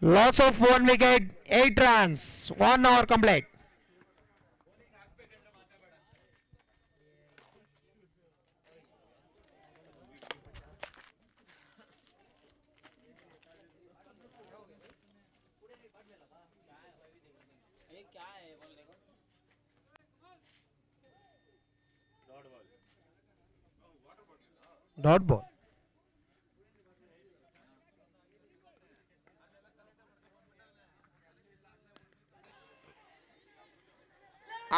Loss of 1 wicket, 8 runs, 1 over complete. Dot ball.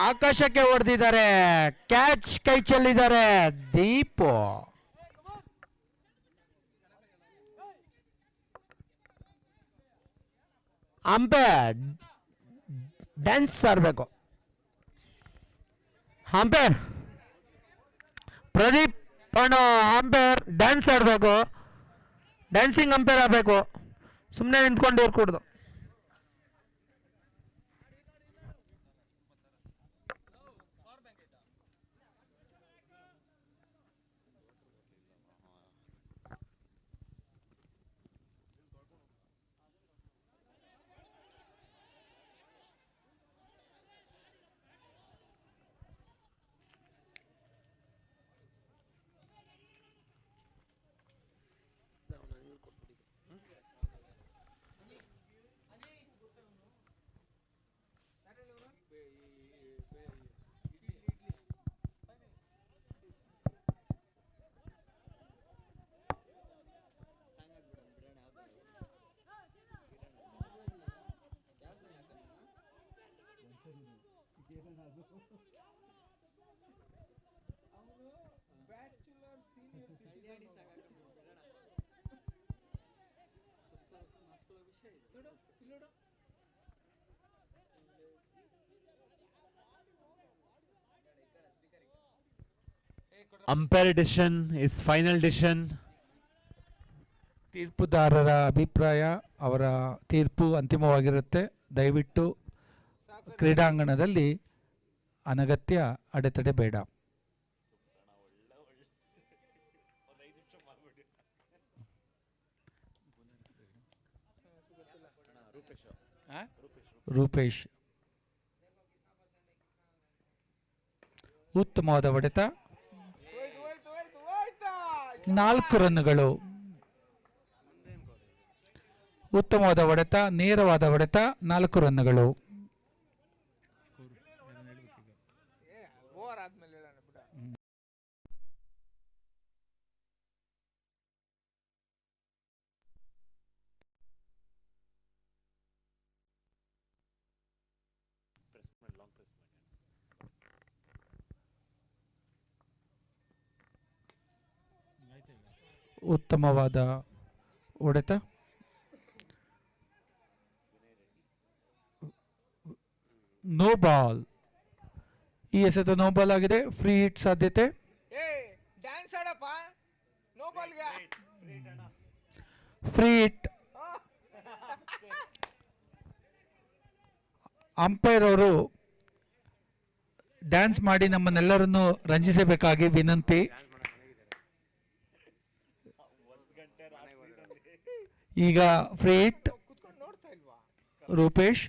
ಆಕಾಶಕ್ಕೆ ಹೊಡೆದಿದ್ದಾರೆ, ಕ್ಯಾಚ್ ಕೈ ಚೆಲ್ಲಿದ್ದಾರೆ ದೀಪು. ಅಂಪೈರ್ ಡ್ಯಾನ್ಸ್ ಆಡಬೇಕು. ಅಂಪೈರ್ ಪ್ರದೀಪ್ ಅಣ್ಣ, ಅಂಪೈರ್ ಡ್ಯಾನ್ಸ್ ಆಡಬೇಕು, ಡ್ಯಾನ್ಸಿಂಗ್ ಅಂಪೈರ್ ಆಗಬೇಕು, ಸುಮ್ಮನೆ ನಿಂತ್ಕೊಂಡು ಇರ್ಕೂಡ್ದು. Umpire decision is final decision. ತೀರ್ಪುದಾರರ ಅಭಿಪ್ರಾಯ, ಅವರ ತೀರ್ಪು ಅಂತಿಮವಾಗಿರುತ್ತೆ. ದಯವಿಟ್ಟು ಕ್ರೀಡಾಂಗಣದಲ್ಲಿ ಅನಗತ್ಯ ಅಡೆತಡೆ ಬೇಡ. ರೂಪೇಶ್ ಉತ್ತಮವಾದ ಹೊಡೆತ, 4 ರನ್ನುಗಳು. ಉತ್ತಮವಾದ ಹೊಡೆತ, ನೇರವಾದ ಹೊಡೆತ, 4 ರನ್ನುಗಳು. ಉತ್ತಮವಾದ ಹೊಡೆತ, ನೋ ಬಾಲ್. ಈ ಎಸೆತ ನೋ ಬಾಲ್ ಆಗಿದೆ. ಫ್ರೀ ಹಿಟ್ ಸಾಧ್ಯತೆ. Free hit. ಅಂಪೈರ್ ಅವರು ಡ್ಯಾನ್ಸ್ ಮಾಡಿ ನಮ್ಮನ್ನೆಲ್ಲರನ್ನು ರಂಜಿಸಬೇಕಾಗಿ ವಿನಂತಿ. ಈಗ ಫ್ರೀ ಹಿಟ್. ರೂಪೇಶ್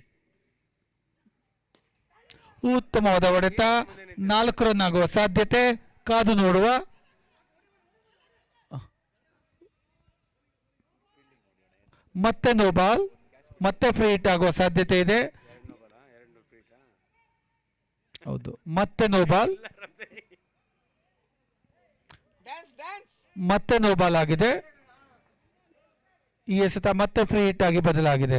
ಉತ್ತಮವಾದ ಹೊಡೆತ, 4 ರನ್ ಆಗುವ ಸಾಧ್ಯತೆ, ಕಾದು ನೋಡುವ. ಮತ್ತೆ ನೋ ಬಾಲ್, ಮತ್ತೆ ಫ್ರೀ ಹಿಟ್ ಆಗುವ ಸಾಧ್ಯತೆ ಇದೆ. ಹೌದು, ಮತ್ತೆ ನೋ ಬಾಲ್, ಮತ್ತೆ ನೋ ಬಾಲ್ ಆಗಿದೆ. ಈ ಎಸೆತ ಮತ್ತೆ ಫ್ರೀ ಹಿಟ್ ಆಗಿ ಬದಲಾಗಿದೆ.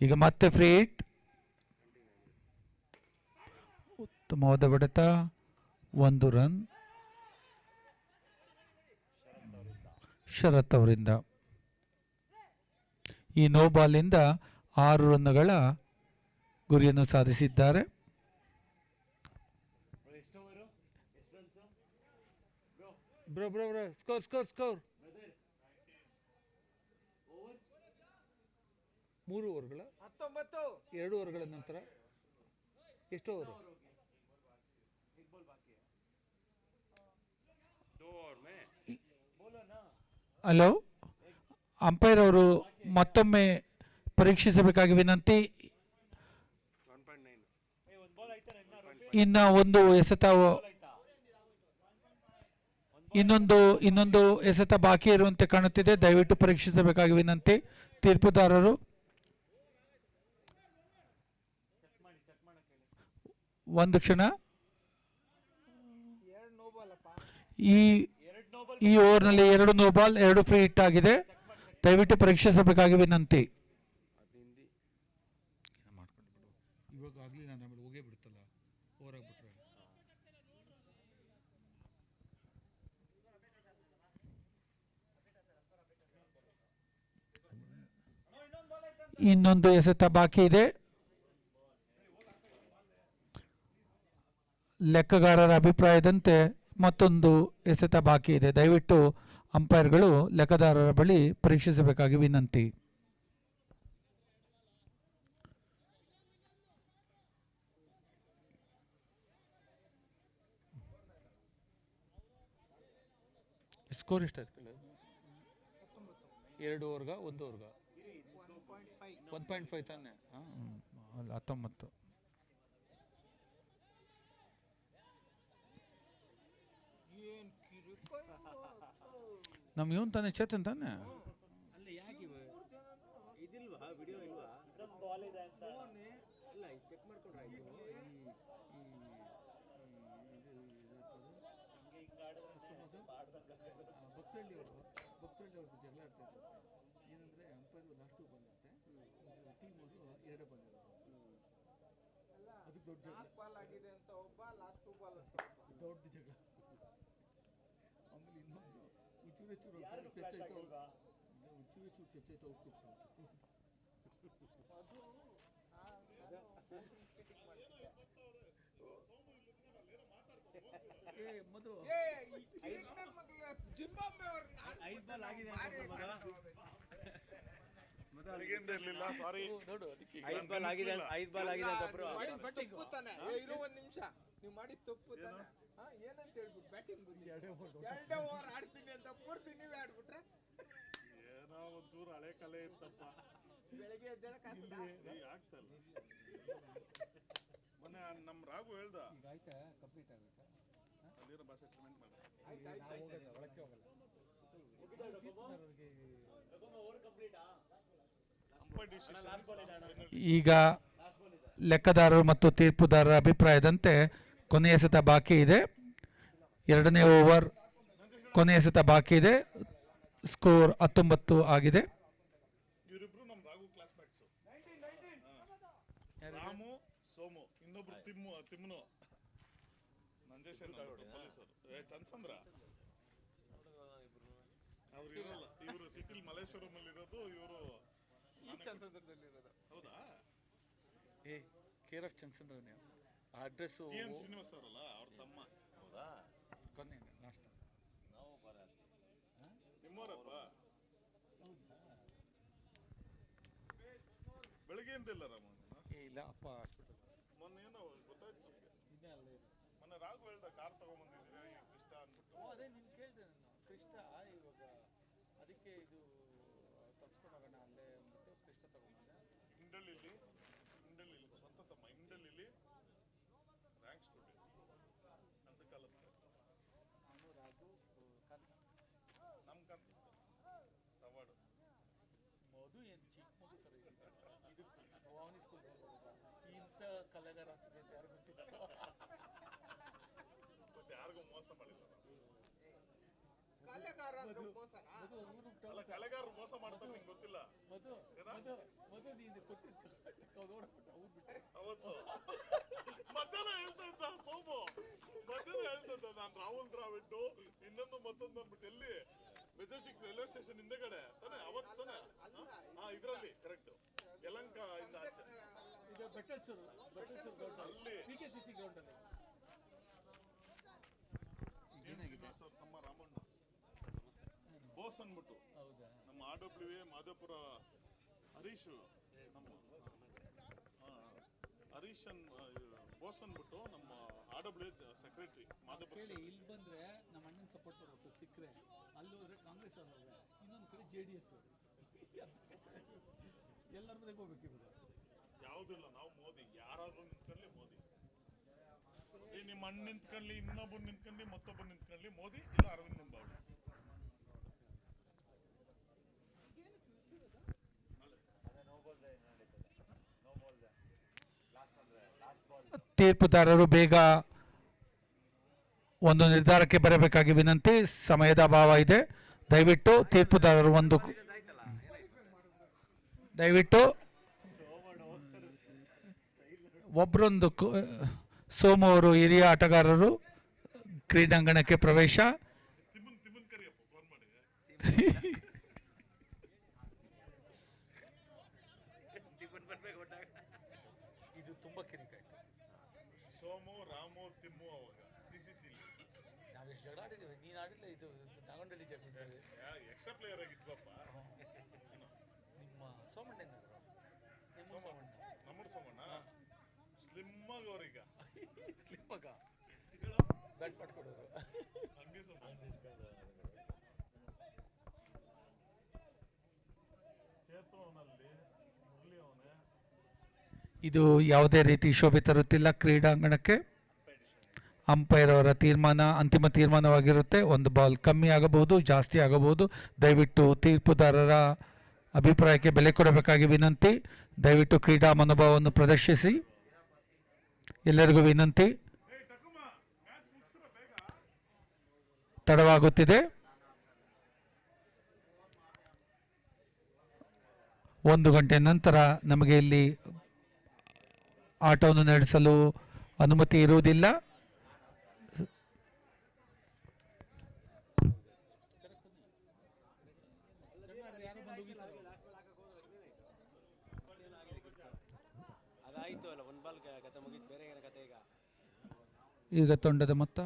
ಈಗ ಮತ್ತೆ ಫ್ರೀ ಹಿಟ್. ಉತ್ತಮವಾದ ಹೊಡೆತ, 1 ರನ್ ಶರತ್ ಅವರಿಂದ. ಈ ನೋ ಬಾಲಿಂದ 6 ರನ್ನುಗಳ ಗುರಿಯನ್ನು ಸಾಧಿಸಿದ್ದಾರೆ. ಸ್ಕೋರ್ 3 ಓವರ್ಗಳ 2 ಓವರ್ಗಳ ನಂತರ ಎಷ್ಟು ಓವರು? ಹಲೋ, ಅಂಪೈರ್ ಅವರು ಮತ್ತೊಮ್ಮೆ ಪರೀಕ್ಷಿಸಬೇಕಾಗಿ ವಿನಂತಿ. ಇನ್ನ ಒಂದು ಎಸೆತ, ಇನ್ನೊಂದು ಎಸೆತ ಬಾಕಿ ಇರುವಂತೆ ಕಾಣುತ್ತಿದೆ. ದಯವಿಟ್ಟು ಪರೀಕ್ಷಿಸಬೇಕಾಗಿ ವಿನಂತಿ ತೀರ್ಪುದಾರರು. ಒಂದು ಕ್ಷಣ. ಈ ಓವರ್ನಲ್ಲಿ 2 ನೋ ಬಾಲ್ 2 ಫ್ರೀ ಹಿಟ್ ಆಗಿದೆ. ದಯವಿಟ್ಟು ಪರೀಕ್ಷಿಸಬೇಕಾಗಿ ವಿನಂತಿ. ಇನ್ನೊಂದು ಎಸೆತ ಬಾಕಿ ಇದೆ. ಲೆಕ್ಕಗಾರರ ಅಭಿಪ್ರಾಯದಂತೆ ಮತ್ತೊಂದು ಎಸೆತ ಬಾಕಿ ಇದೆ. ದಯವಿಟ್ಟು ಅಂಪೈರ್ಗಳು ಲೆಕ್ಕದಾರರ ಬಳಿ ಪರೀಕ್ಷಿಸಬೇಕಾಗಿ ವಿನಂತಿ. ಸ್ಕೋರ್ ಎಷ್ಟಾಯ್ತು? 2 ಓವರ್ಗ 1 ಓವರ್ಗ 1.5 ತಾನೆ. 19. ನಮ್ಮ ಇವನ್ ತಾನೆ, ಚೇತನ್ ತಾನೆ. ಹಳೆ ಕಲೆ ಇತ್ತಪ್ಪ. ಬೆಳಗ್ಗೆ ಮೊನ್ನೆ ನಮ್ಮ ರಾಘು ಹೇಳ್ದ ಕಂಪ್ಲೀಟ್ ಆಗುತ್ತೆ ಅಲ್ಲಿರೋ ಭಾಷೆ ಕಮೆಂಟ್ ಮಾಡಿ. ಈಗ ಲೆಕ್ಕದಾರರು ಮತ್ತು ತೀರ್ಪುದಾರರ ಅಭಿಪ್ರಾಯದಂತೆ ಕೊನೆಯ ಎಸೆತ ಬಾಕಿ ಇದೆ. 2ನೇ ಓವರ್ ಕೊನೆಯ ಎಸೆತ ಬಾಕಿ ಇದೆ. ಸ್ಕೋರ್ 19 ಆಗಿದೆ. ಇವರಿಬ್ರು ನಮ್ಮ ರಾಘು ಕ್ಲಾಸ್ಮೇಟ್ಸು. ರಾಮು, ಸೋಮು, ಇನ್ನೊಬ್ರು ತಿಮ್ಮನು, ನಂಜೇಶ್ ಪೊಲೀಸರು, ಚಂದ್ಸಂದ್ರ ಅವ್ರು ಇರಲ್ಲ. ಇವರು ಸಿಟಿಲ್ ಮಲ್ಲೇಶ್ವರಂ ಅಲ್ಲಿ ಇರೋದು, ಇವರು ಚಂದ್ಸಂದ್ರದಲ್ಲಿ ಇರೋದು. ಹೌದಾ? Care of Chandsandra address Srinivas ಅವರಲ್ಲ, ಅವ್ರ ತಮ್ಮ. ಹೌದಾ? ಕೊನೆ ಲಾಸ್ಟ್ ನಿಮ್ಮವರಪ್ಪ. ಬೆಳಗ್ಗೆ ಅಂತ ಇಲ್ಲ ರಾಮ? ಇಲ್ಲ ಅಪ್ಪ ಹಾಸ್ಪಿಟಲ್. ಮೊನ್ನೆ ಏನೋ ಗೊತ್ತಾಯ್ತು ನಮಗೆ. ಮೊನ್ನೆ ರಾಘು ಹೇಳ್ದ ಕಾರ್ ತಗೊಂಡ್ಬಂದಿದ್ದೀರಾ ಕೃಷ್ಣ ಅಂದ್ಬಿಟ್ಟು. ಅದೇ ನಿನ್ ಕೇಳಿದೆ ನಾನು. ಕೃಷ್ಣ ಇವಾಗ ಅದಕ್ಕೆ ಇದು ತಪ್ಸ್ಕೊಂಡು ಹೋಗೋಣ ಅಲ್ಲೇ ಅಂದ್ಬಿಟ್ಟು ಕೃಷ್ಣ ತಗೊಂಡ್ಬಂದೆ. ಇಂಡಳ್ಳಿಲಿ ಸ್ವಂತ ತಮ್ಮ ಇಂಡಳ್ಳಿಲಿ ರ್ಯಾಂಕ್ ಸ್ಟೂಡೆಂಟ್ ಅಂತ ಕಾಲಕ್ಕೆ ನಾನು ರಾಘು ನಮ್ಮ ಕಂತ ಸವಾಡು ಮಧು ಏನು ಚಿಕ್ಕ ಮಗು ಥರ ಇದೆ. ಇದು ಭವಾನಿ ಸ್ಕೂಲ್ ಇಂಥ ಕಲೆಗಾರ ಆಗ್ತದೆ ಅಂತ ಯಾರು ಗೊತ್ತಿತ್ತು. ಬಟ್ ಯಾರಿಗೂ ಮೋಸ ಮಾಡಿಲ್ಲ. ಕಲೆಗಾರರು ಮೋಸ ಮಾಡ್ತಾರೆ, ನಿಂಗೆ ಗೊತ್ತಿಲ್ಲ. ಮಧು ನೀನು ಕೊಟ್ಟಿದ್ದು ಅವತ್ತು ಮಧ್ಯಾಹ್ನ ಹೇಳ್ತಾ ಇದ್ದ ಸೋಮು, ಮಧ್ಯಾಹ್ನ ಹೇಳ್ತಾ ಇದ್ದ ನಾನು ರಾಹುಲ್ ದ್ರಾವಿಡ್ ಇನ್ನೊಂದು ಮತ್ತೊಂದು ಅಂದ್ಬಿಟ್ಟು. ಎಲ್ಲಿ ಮೆಜೆಸ್ಟಿಕ್ ರೈಲ್ವೆ ಸ್ಟೇಷನ್ ಹಿಂದೆಗಡೆ ತಾನೆ ಅವತ್ತು ತಾನೆ. ಇದ್ರಲ್ಲಿ ಕರೆಕ್ಟ್ ಯಲಂಕ ಇಂದ ಆಚೆ ಬೆಟ್ಟಲ್ಸೂರು ಅಲ್ಲಿ PKCC ಗ್ರೌಂಡ್ ಅಲ್ಲಿ ಏನಾಗಿದೆ ತಮ್ಮ ರಾಮಣ್ಣ ಬೋಸ್ ಅಂದ್ಬಿಟ್ಟು. ನಮ್ಮ RWA ಮಾಧವಪುರ ಹರೀಶ್ ಹರೀಶ್ ಬೋಸ್ ಅಂದ್ಬಿಟ್ಟು ನಮ್ಮ RW ಸೆಕ್ರೆಟರಿ ಮಾಧವ ಕೇಳಿ ಇಲ್ಲಿ ಬಂದರೆ ನಮ್ಮ ಅಣ್ಣನ ಸಪೋರ್ಟ್ ಮಾಡಬೇಕು ಸಿಕ್ಕರೆ, ಅಲ್ಲಿ ಹೋದರೆ ಕಾಂಗ್ರೆಸ್ ಅವ್ರು ಹೋದ್ರೆ, ಇನ್ನೊಂದು ಕಡೆ JDS ಎಲ್ಲರ ಮನೆಗೆ ಹೋಗ್ಬೇಕು ಇವಾಗ. ಯಾವುದಿಲ್ಲ, ನಾವು ಮೋದಿ, ಯಾರಾದ್ರೂ ನಿಂತ್ಕೊಳ್ಳಿ ಮೋದಿ. ಈ ನಿಮ್ಮ ಅಣ್ಣ ನಿಂತ್ಕೊಳ್ಳಿ, ಇನ್ನೊಬ್ಬರು ನಿಂತ್ಕೊಳ್ಳಿ, ಮತ್ತೊಬ್ಬರು ನಿಂತ್ಕೊಳ್ಳಿ, ಮೋದಿ ಇಲ್ಲ ಅರವಿಂದ್ ನಿಂಬಾವಳಿ. ತೀರ್ಪುದಾರರು ಬೇಗ ಒಂದು ನಿರ್ಧಾರಕ್ಕೆ ಬರಬೇಕಾಗಿ ವಿನಂತಿ. ಸಮಯದ ಅಭಾವ ಇದೆ. ದಯವಿಟ್ಟು ತೀರ್ಪುದಾರರು ದಯವಿಟ್ಟು ಒಬ್ಬರೊಂದು ಸೋಮು ಅವರು ಹಿರಿಯ ಆಟಗಾರರು ಕ್ರೀಡಾಂಗಣಕ್ಕೆ ಪ್ರವೇಶ. ತಿಮ್ಮನ್ ಕರಿಯಪ್ಪ ಫೋನ್ ಮಾಡಿ. ಇದು ತುಂಬಾ ಕಿರಿಕಾಯ್ತು. ಸೋಮು, ರಾಮು, ತಿಮ್ಮು ಅವಾಗ CCC ನಾವೆಷ್ಟು ಜಗಳ ಆಡಿದ್ದೇವೆ. ನೀನು ಆಡಿಲ್ಲ, ಇದು ನಾಗೊಂಡಲ್ಲಿ ಜಗಳ ಎಕ್ಸ್ಟ್ರಾ ಪ್ಲೇಯರ್ ಆಗಿದ್ವಪ್ಪ. ನಿಮ್ಮ ಸೋಮಣ್ಣ ನಮ್ಮೂರು ಸೋಮಣ್ಣ ಸ್ಲಿಮ್ ಆಗಿ ಅವ್ರೀಗ ಬ್ಯಾಟ್ ಮಾಡ್ಕೊಡೋರು. ಹಂಗೆ ಸೋಮಣ್ಣ ಚೇತು ಅವನಲ್ಲಿ, ಮುರಳಿ ಅವನೇ. ಇದು ಯಾವುದೇ ರೀತಿ ಶೋಭೆ ತರುತ್ತಿಲ್ಲ ಕ್ರೀಡಾಂಗಣಕ್ಕೆ. ಅಂಪೈರ್ ಅವರ ತೀರ್ಮಾನ ಅಂತಿಮ ತೀರ್ಮಾನವಾಗಿರುತ್ತೆ. ಒಂದು ಬಾಲ್ ಕಮ್ಮಿ ಆಗಬಹುದು, ಜಾಸ್ತಿ ಆಗಬಹುದು. ದಯವಿಟ್ಟು ತೀರ್ಪುದಾರರ ಅಭಿಪ್ರಾಯಕ್ಕೆ ಬೆಲೆ ಕೊಡಬೇಕಾಗಿ ವಿನಂತಿ. ದಯವಿಟ್ಟು ಕ್ರೀಡಾ ಮನೋಭಾವವನ್ನು ಪ್ರದರ್ಶಿಸಿ. ಎಲ್ಲರಿಗೂ ವಿನಂತಿ. ತಡವಾಗುತ್ತಿದೆ. 1 ಗಂಟೆ ನಂತರ ನಮಗೆ ಇಲ್ಲಿ ಆಟವನ್ನು ನಡೆಸಲು ಅನುಮತಿ ಇರುವುದಿಲ್ಲ. ಈಗ ತಂಡದ ಮೊತ್ತ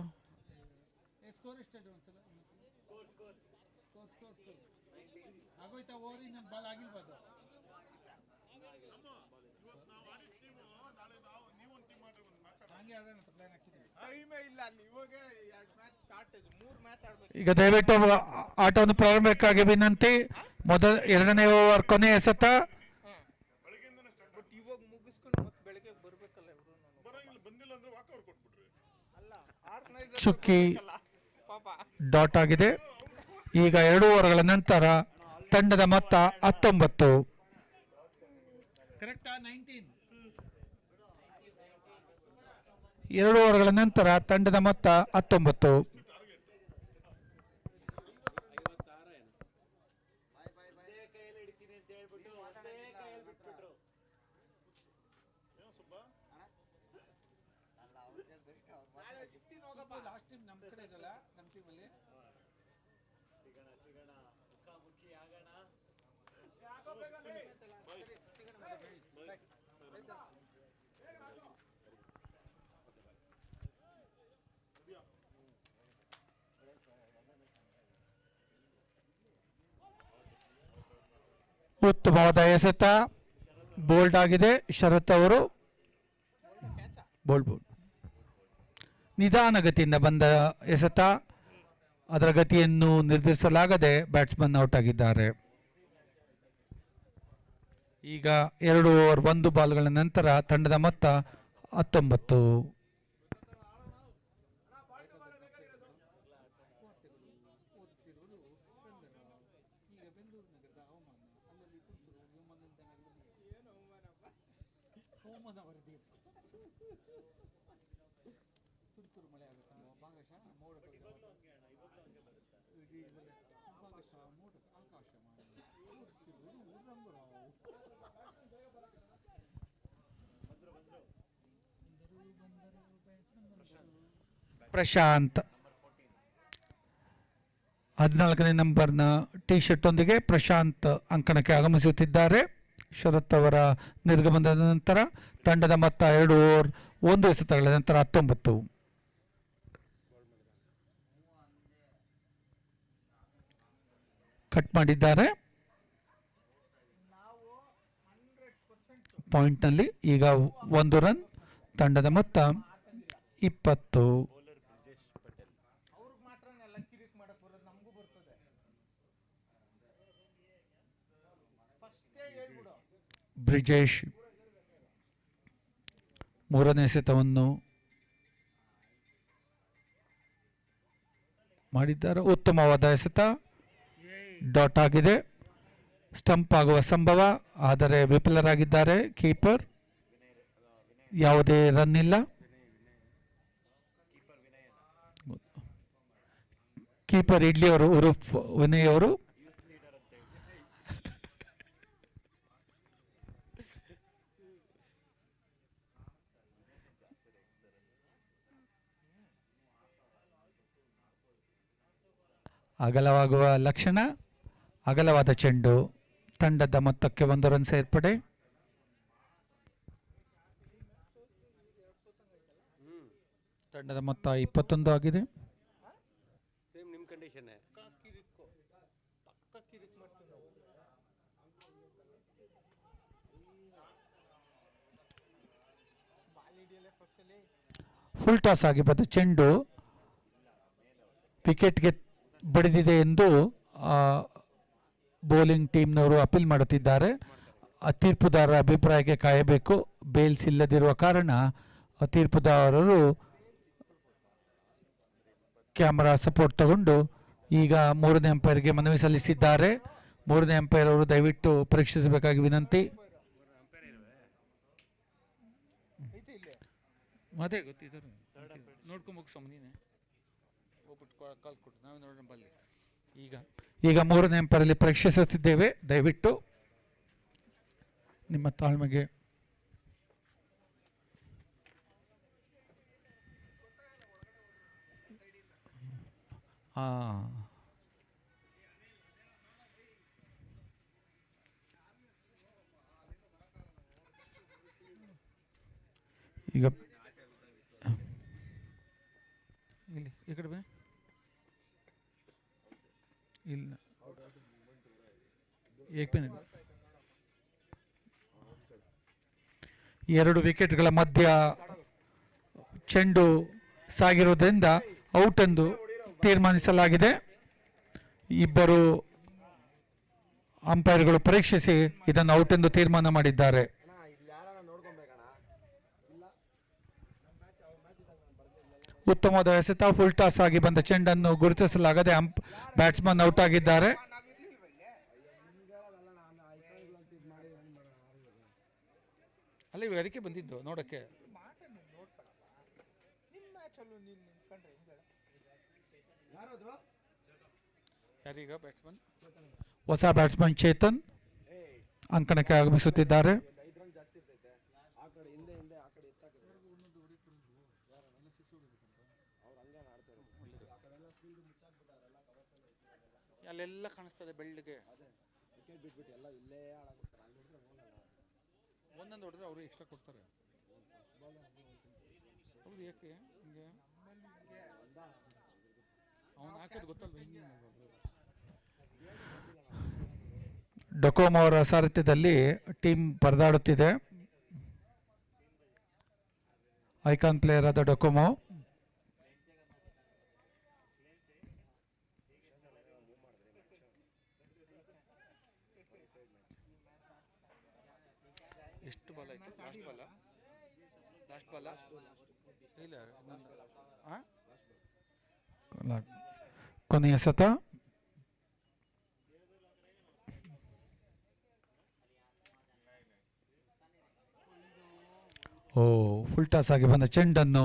ಈಗ ದಯವಿಟ್ಟು ಆಟವನ್ನು ಪ್ರಾರಂಭಕ್ಕಾಗಿ ವಿನಂತಿ. ಎರಡನೇ ಓವರ್ ಕೊನೆ ಎಸೆತ. ಚುಕ್ಕಿ ಡಾಟ್ ಆಗಿದೆ. ಈಗ 2 ಓವರ್ಗಳ ನಂತರ ತಂಡದ ಮೊತ್ತ 19. 2 ಓವರ್ಗಳ ನಂತರ ತಂಡದ ಮೊತ್ತ 19. ಉತ್ತಮವಾದ ಎಸೆತ, ಬೋಲ್ಡ್ ಆಗಿದೆ. ಶರತ್ ಅವರು ಬೋಲ್ಡ್ ನಿಧಾನಗತಿಯಿಂದ ಬಂದ ಎಸೆತ. ಅದರ ಗತಿಯನ್ನು ನಿರ್ಧರಿಸಲಾಗದೆ ಬ್ಯಾಟ್ಸ್ಮನ್ ಔಟ್ ಆಗಿದ್ದಾರೆ. ಈಗ 2 ಓವರ್ 1 ಬಾಲ್ಗಳ ನಂತರ ತಂಡದ ಮೊತ್ತ 19. ಪ್ರಶಾಂತ್ 14ನೇ ನಂಬರ್ನ ಟಿ ಶರ್ಟ್ ಒಂದಿಗೆ ಪ್ರಶಾಂತ್ ಅಂಕಣಕ್ಕೆ ಆಗಮಿಸುತ್ತಿದ್ದಾರೆ. ಶರತ್ ಅವರ ನಿರ್ಗಮನದ ನಂತರ ತಂಡದ ಮೊತ್ತ 2 ಓವರ್ 1 ಎಸೆತಗಳ ನಂತರ 19. ಕಟ್ ಮಾಡಿದ್ದಾರೆ. ಪಾಯಿಂಟ್ನಲ್ಲಿ ಈಗ 1 ರನ್. ತಂಡದ ಮೊತ್ತ 20. ಬ್ರಿಜೇಶ್ ಮೂರನೇ ಎಸೆತವನ್ನು ಮಾಡಿದ್ದಾರೆ. ಉತ್ತಮವಾದ ಎಸೆತ, ಡಾಟ್ ಆಗಿದೆ. ಸ್ಟಂಪ್ ಆಗುವ ಸಂಭವ, ಆದರೆ ವಿಫಲರಾಗಿದ್ದಾರೆ ಕೀಪರ್. ಯಾವುದೇ ರನ್ ಇಲ್ಲ. ಕೀಪರ್ ಇಡ್ಲಿ ಅವರು ಉರುಫ್ ವಿನಯ್ ಅವರು. ಅಗಲವಾಗುವ ಲಕ್ಷಣ. ಅಗಲವಾದ ಚೆಂಡು. ತಂಡದ ಮೊತ್ತಕ್ಕೆ 1 ರನ್ ಸೇರ್ಪಡೆ. ತಂಡದ ಮೊತ್ತ 21 ಆಗಿದೆ. ಫುಲ್ ಟಾಸ್ ಆಗಿ ಬಂದ ಚೆಂಡು ವಿಕೆಟ್ಗೆ ಬಡಿದಿದೆ ಎಂದು ಬೌಲಿಂಗ್ ಟೀಮ್ನವರು ಅಪೀಲ್ ಮಾಡುತ್ತಿದ್ದಾರೆ. ತೀರ್ಪುದಾರರ ಅಭಿಪ್ರಾಯಕ್ಕೆ ಕಾಯಬೇಕು. ಬೇಲ್ಸ್ ಇಲ್ಲದಿರುವ ಕಾರಣ ತೀರ್ಪುದಾರರು ಕ್ಯಾಮರಾ ಸಪೋರ್ಟ್ ತಗೊಂಡು ಈಗ 3ನೇ ಅಂಪೈರ್ಗೆ ಮನವಿ ಸಲ್ಲಿಸಿದ್ದಾರೆ. 3ನೇ ಅಂಪೈರ್ ಅವರು ದಯವಿಟ್ಟು ಪರೀಕ್ಷಿಸಬೇಕಾಗಿ ವಿನಂತಿ. ಅದೇ ಗೊತ್ತಿದ್ದಾರೆ, ನೋಡ್ಕೊಂಡ್ ಮುಗಿಸಮ್ಮ ನೀನೆ ಹೋಗ್ಬಿಟ್ಟು ಕಾಲ್ ಕೊಟ್ಟು ನಾವೇ ನೋಡೋಣ ಬಲ್ಲಿ. ಈಗ 3ನೇ ಅಂಪೈರಲ್ಲಿ ಪರೀಕ್ಷಿಸುತ್ತಿದ್ದೇವೆ. ದಯವಿಟ್ಟು ನಿಮ್ಮ ತಾಳ್ಮೆಗೆ ಈಗ ಇಲ್ಲಿ ಈ ಕಡೆ ಬನ್ನಿ. ಇಲ್ಲ ಎರಡು ವಿಕೆಟ್ಗಳ ಮಧ್ಯ ಚೆಂಡು ಸಾಗಿರುವುದರಿಂದ ಔಟ್ ಎಂದು ತೀರ್ಮಾನಿಸಲಾಗಿದೆ. ಇಬ್ಬರು ಅಂಪೈರ್ಗಳು ಪರೀಕ್ಷಿಸಿ ಇದನ್ನು ಔಟ್ ಎಂದು ತೀರ್ಮಾನ ಮಾಡಿದ್ದಾರೆ. ಉತ್ತಮವಾದ ಎಸೆತ. ಫುಲ್ ಟಾಸ್ ಆಗಿ ಬಂದ ಚೆಂಡನ್ನು ಗುರುತಿಸಲಾಗದೆ ಬ್ಯಾಟ್ಸ್ಮನ್ ಔಟ್ ಆಗಿದ್ದಾರೆ. ಅಲ್ಲ ಇವಾಗ ಅದಕ್ಕೆ ಬಂದಿದ್ದು ನೋಡಕ್ಕೆ. ಯಾರೀಗ ಬ್ಯಾಟ್ಸ್ಮನ್? ಹೊಸ ಬ್ಯಾಟ್ಸ್ಮನ್ ಚೇತನ್ ಅಂಕಣಕ್ಕೆ ಆಗಮಿಸುತ್ತಿದ್ದಾರೆ. ಅಲ್ಲೆಲ್ಲ ಕಾಣಿಸ್ತದೆ ಬೆಳ್ಳಿಗೆ. ಒಂದೊಂದು ಹೊಡೆದ್ರೆ ಅವರು ಎಕ್ಸ್ಟ್ರಾ ಕೊಡ್ತಾರೆ. ಹೌದು, ಯಾಕೆ ಹಿಂಗೆ ಅವನು ಹಾಕೋದು ಗೊತ್ತಲ್ವ ಹಿಂಗೆ. ಡೊಕೋಮೋ ಅವರ ಸಾರಥ್ಯದಲ್ಲಿ ಟೀಮ್ ಪರದಾಡುತ್ತಿದೆ. ಐಕಾನ್ ಪ್ಲೇಯರ್ ಆದ ಡೊಕೋಮೋ ಎಷ್ಟು ಬಾಲ್ ಆಯ್ತು? ಲಾಸ್ಟ್ ಬಾಲ ಇಲ್ಲ, ಕೊನೆಯ ಸತ. ಫುಲ್ ಟಾಸ್ ಆಗಿ ಬಂದ ಚೆಂಡನ್ನು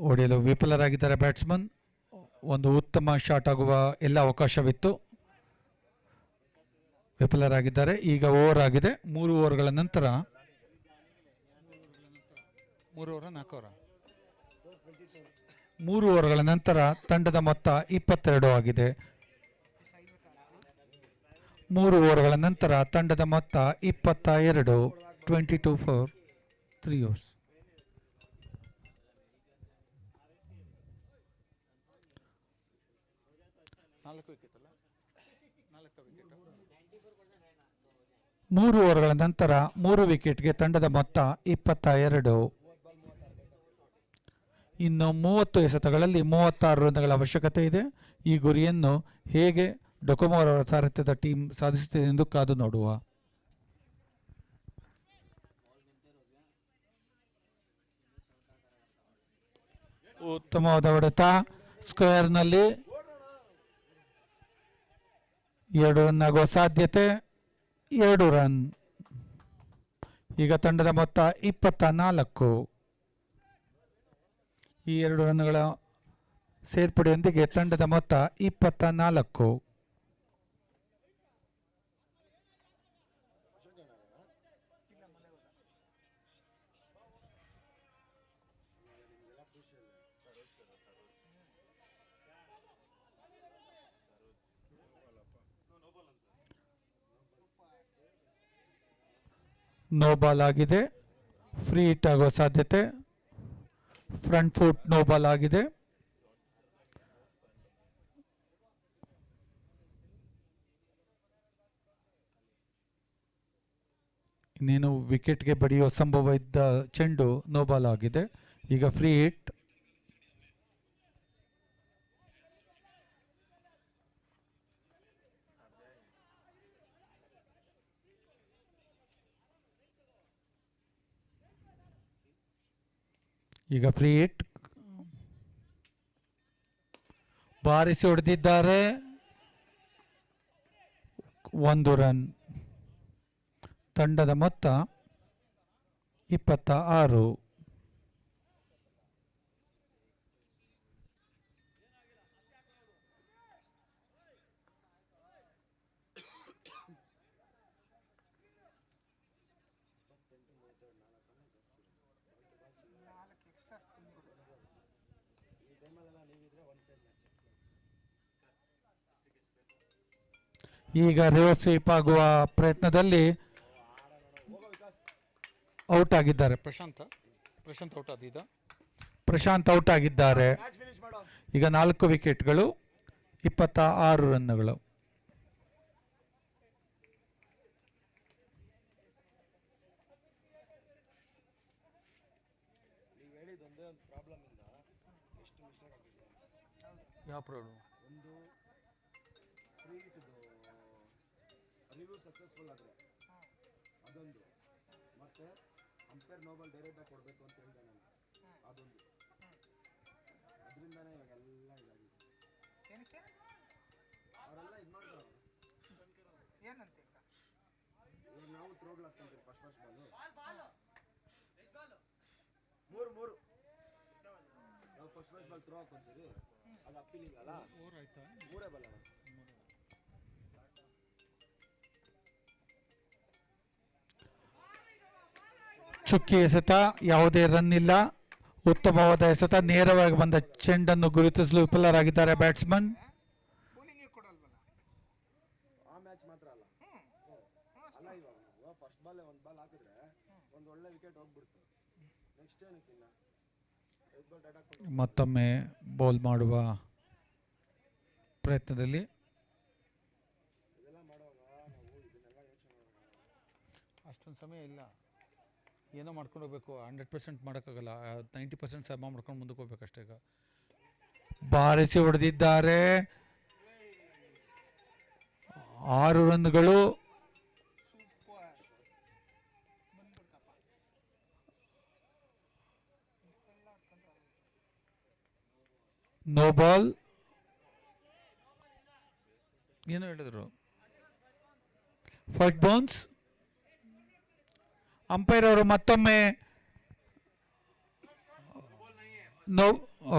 ಹೊಡೆಯಲು ವಿಫಲರಾಗಿದ್ದಾರೆ ಬ್ಯಾಟ್ಸ್ಮನ್. ಒಂದು ಉತ್ತಮ ಶಾಟ್ ಆಗುವ ಎಲ್ಲ ಅವಕಾಶವಿತ್ತು, ವಿಫಲರಾಗಿದ್ದಾರೆ. ಈಗ ಓವರ್ ಆಗಿದೆ. 3 ಓವರ್ಗಳ ನಂತರ 3 ಓವರ್ಗಳ ನಂತರ ತಂಡದ ಮೊತ್ತ 22 ಆಗಿದೆ. 3 ಓವರ್ಗಳ ನಂತರ ತಂಡದ ಮೊತ್ತ 22. 22 for 3 overs. 3 ಓವರ್ಗಳ ನಂತರ 3 ವಿಕೆಟ್ಗೆ ತಂಡದ ಮೊತ್ತ 22. ಇನ್ನು 30 ಎಸೆತಗಳಲ್ಲಿ 36 ರನ್ಗಳ ಅವಶ್ಯಕತೆ ಇದೆ. ಈ ಗುರಿಯನ್ನು ಹೇಗೆ ಡೊಕೊಮೋರ್ ಅವರ ಸಾರಥ್ಯದ ಟೀಮ್ ಸಾಧಿಸುತ್ತಿದೆ ಎಂದು ಕಾದು ನೋಡುವ. ಉತ್ತಮವಾದ ಹೊಡೆತ, ಸ್ಕ್ವೇರ್ನಲ್ಲಿ 2 ರನ್ ಆಗುವ ಸಾಧ್ಯತೆ, 2 ರನ್. ಈಗ ತಂಡದ ಮೊತ್ತ 24. ಈ 2 ರನ್ಗಳ ಸೇರ್ಪಡೆಯೊಂದಿಗೆ ತಂಡದ ಮೊತ್ತ 24. ನೋ ಬಾಲ್ ಆಗಿದೆ, ಫ್ರೀ ಹಿಟ್ ಆಗುವ ಸಾಧ್ಯತೆ. ಫ್ರಂಟ್ ಫುಟ್ ನೋ ಬಾಲ್ ಆಗಿದೆ. ಇನ್ನೇನು ವಿಕೆಟ್ಗೆ ಬಡಿಯುವ ಸಂಭವ ಇದ್ದ ಚೆಂಡು ನೋ ಬಾಲ್ ಆಗಿದೆ. ಈಗ ಫ್ರೀ ಹಿಟ್. ಈಗ ಫ್ರೀ ಹಿಟ್ ಬಾರಿಸಿ ಹೊಡೆದಿದ್ದಾರೆ. 1 ರನ್. ತಂಡದ ಮೊತ್ತ 26. ಈಗ ರಿವರ್ಸ್ ಸ್ವೀಪ್ ಆಗುವ ಪ್ರಯತ್ನದಲ್ಲಿ ಔಟ್ ಆಗಿದ್ದಾರೆ. ಪ್ರಶಾಂತ್ ಔಟ್ ಆಗಿದ್ದಾರೆ. ಈಗ 4 ವಿಕೆಟ್ಗಳು, 26 ರನ್ಗಳು. ಯಾವ ಪ್ರಾಬ್ಲಮ್? ರಿವ್ಯೂ ಸಕ್ಸಸ್ಫುಲ್ ಆದರೆ ಅದೊಂದು, ಮತ್ತೆ ಅಂಪೈರ್ ನೋಬಲ್ ಡೈರೆಕ್ಟ್ ಆಗಿ ಕೊಡಬೇಕು ಅಂತ ಹೇಳಿದೆ ನಾನು, ಅದೊಂದು. ಅದರಿಂದನೇ ಇವಾಗೆಲ್ಲ ಇದಾಗಿದೆ. ಅವರೆಲ್ಲ ಇದು ಮಾಡ್ತಾರೆ ಏನಂತ. ಇವಾಗ ನಾವು ಥ್ರೋಗಳು ಹಾಕ್ಕೊಂತೀವಿ ಫಸ್ಟ್ ಬಾಲು 3 ನಾವು ಫಸ್ಟ್ ಬಾಲ್ ಥ್ರೋ ಹಾಕ್ಕೊಂತೀವಿ. ಅದು ಅಪ್ಪೀಲಿಂಗ್ ಅಲ್ಲ, 3 ಬಲ್ಲ. ಚುಕ್ಕಿ ಎಸೆತ, ಯಾವುದೇ ರನ್ ಇಲ್ಲ. ಉತ್ತಮವಾದ ಎಸೆತ, ನೇರವಾಗಿ ಬಂದ ಚೆಂಡನ್ನು ಗುರುತಿಸಲು ವಿಫಲರಾಗಿದ್ದಾರೆ ಬ್ಯಾಟ್ಸ್ಮನ್. ಆ ಮ್ಯಾಚ್ ಮಾತ್ರ ಅಲ್ಲ, ಅಲ್ಲ ಇವಾಗ ಫಸ್ಟ್ ಬಾಲ್ ಒಂದು ಬಾಲ್ ಹಾಕಿದ್ರೆ ಒಂದು ಒಳ್ಳೆ ವಿಕೆಟ್ ಹೋಗ್ಬಿಡ್ತು. ನೆಕ್ಸ್ಟ್ ಏನಕ್ಕಿಲ್ಲ, ಮತ್ತೊಮ್ಮೆ ಬೌಲ್ ಮಾಡುವ ಪ್ರಯತ್ನದಲ್ಲಿ ಇದೆಲ್ಲ ಮಾಡುವಾಗ ನಾವು ಇದನ್ನೆಲ್ಲ ಯೋಚನೆ ಮಾಡುವಾಗ ಅಷ್ಟೊಂದು ಸಮಯ ಇಲ್ಲ. ಏನೋ ಮಾಡ್ಕೊಂಡು ಹೋಗ್ಬೇಕು. 100% ಮಾಡೋಕ್ಕಾಗಲ್ಲ. 90% ಶ್ರಮ ಮಾಡ್ಕೊಂಡು ಮುಂದಕ್ಕೆ ಹೋಗ್ಬೇಕಷ್ಟೇ. ಈಗ ಬಾರಿಸಿ ಹೊಡೆದಿದ್ದಾರೆ. 6 ರನ್ಗಳು. No ball. ಏನು ಹೇಳಿದ್ರು? First bounce. ಅಂಪೈರ್ ಅವರು ಮತ್ತೊಮ್ಮೆ ನೋ.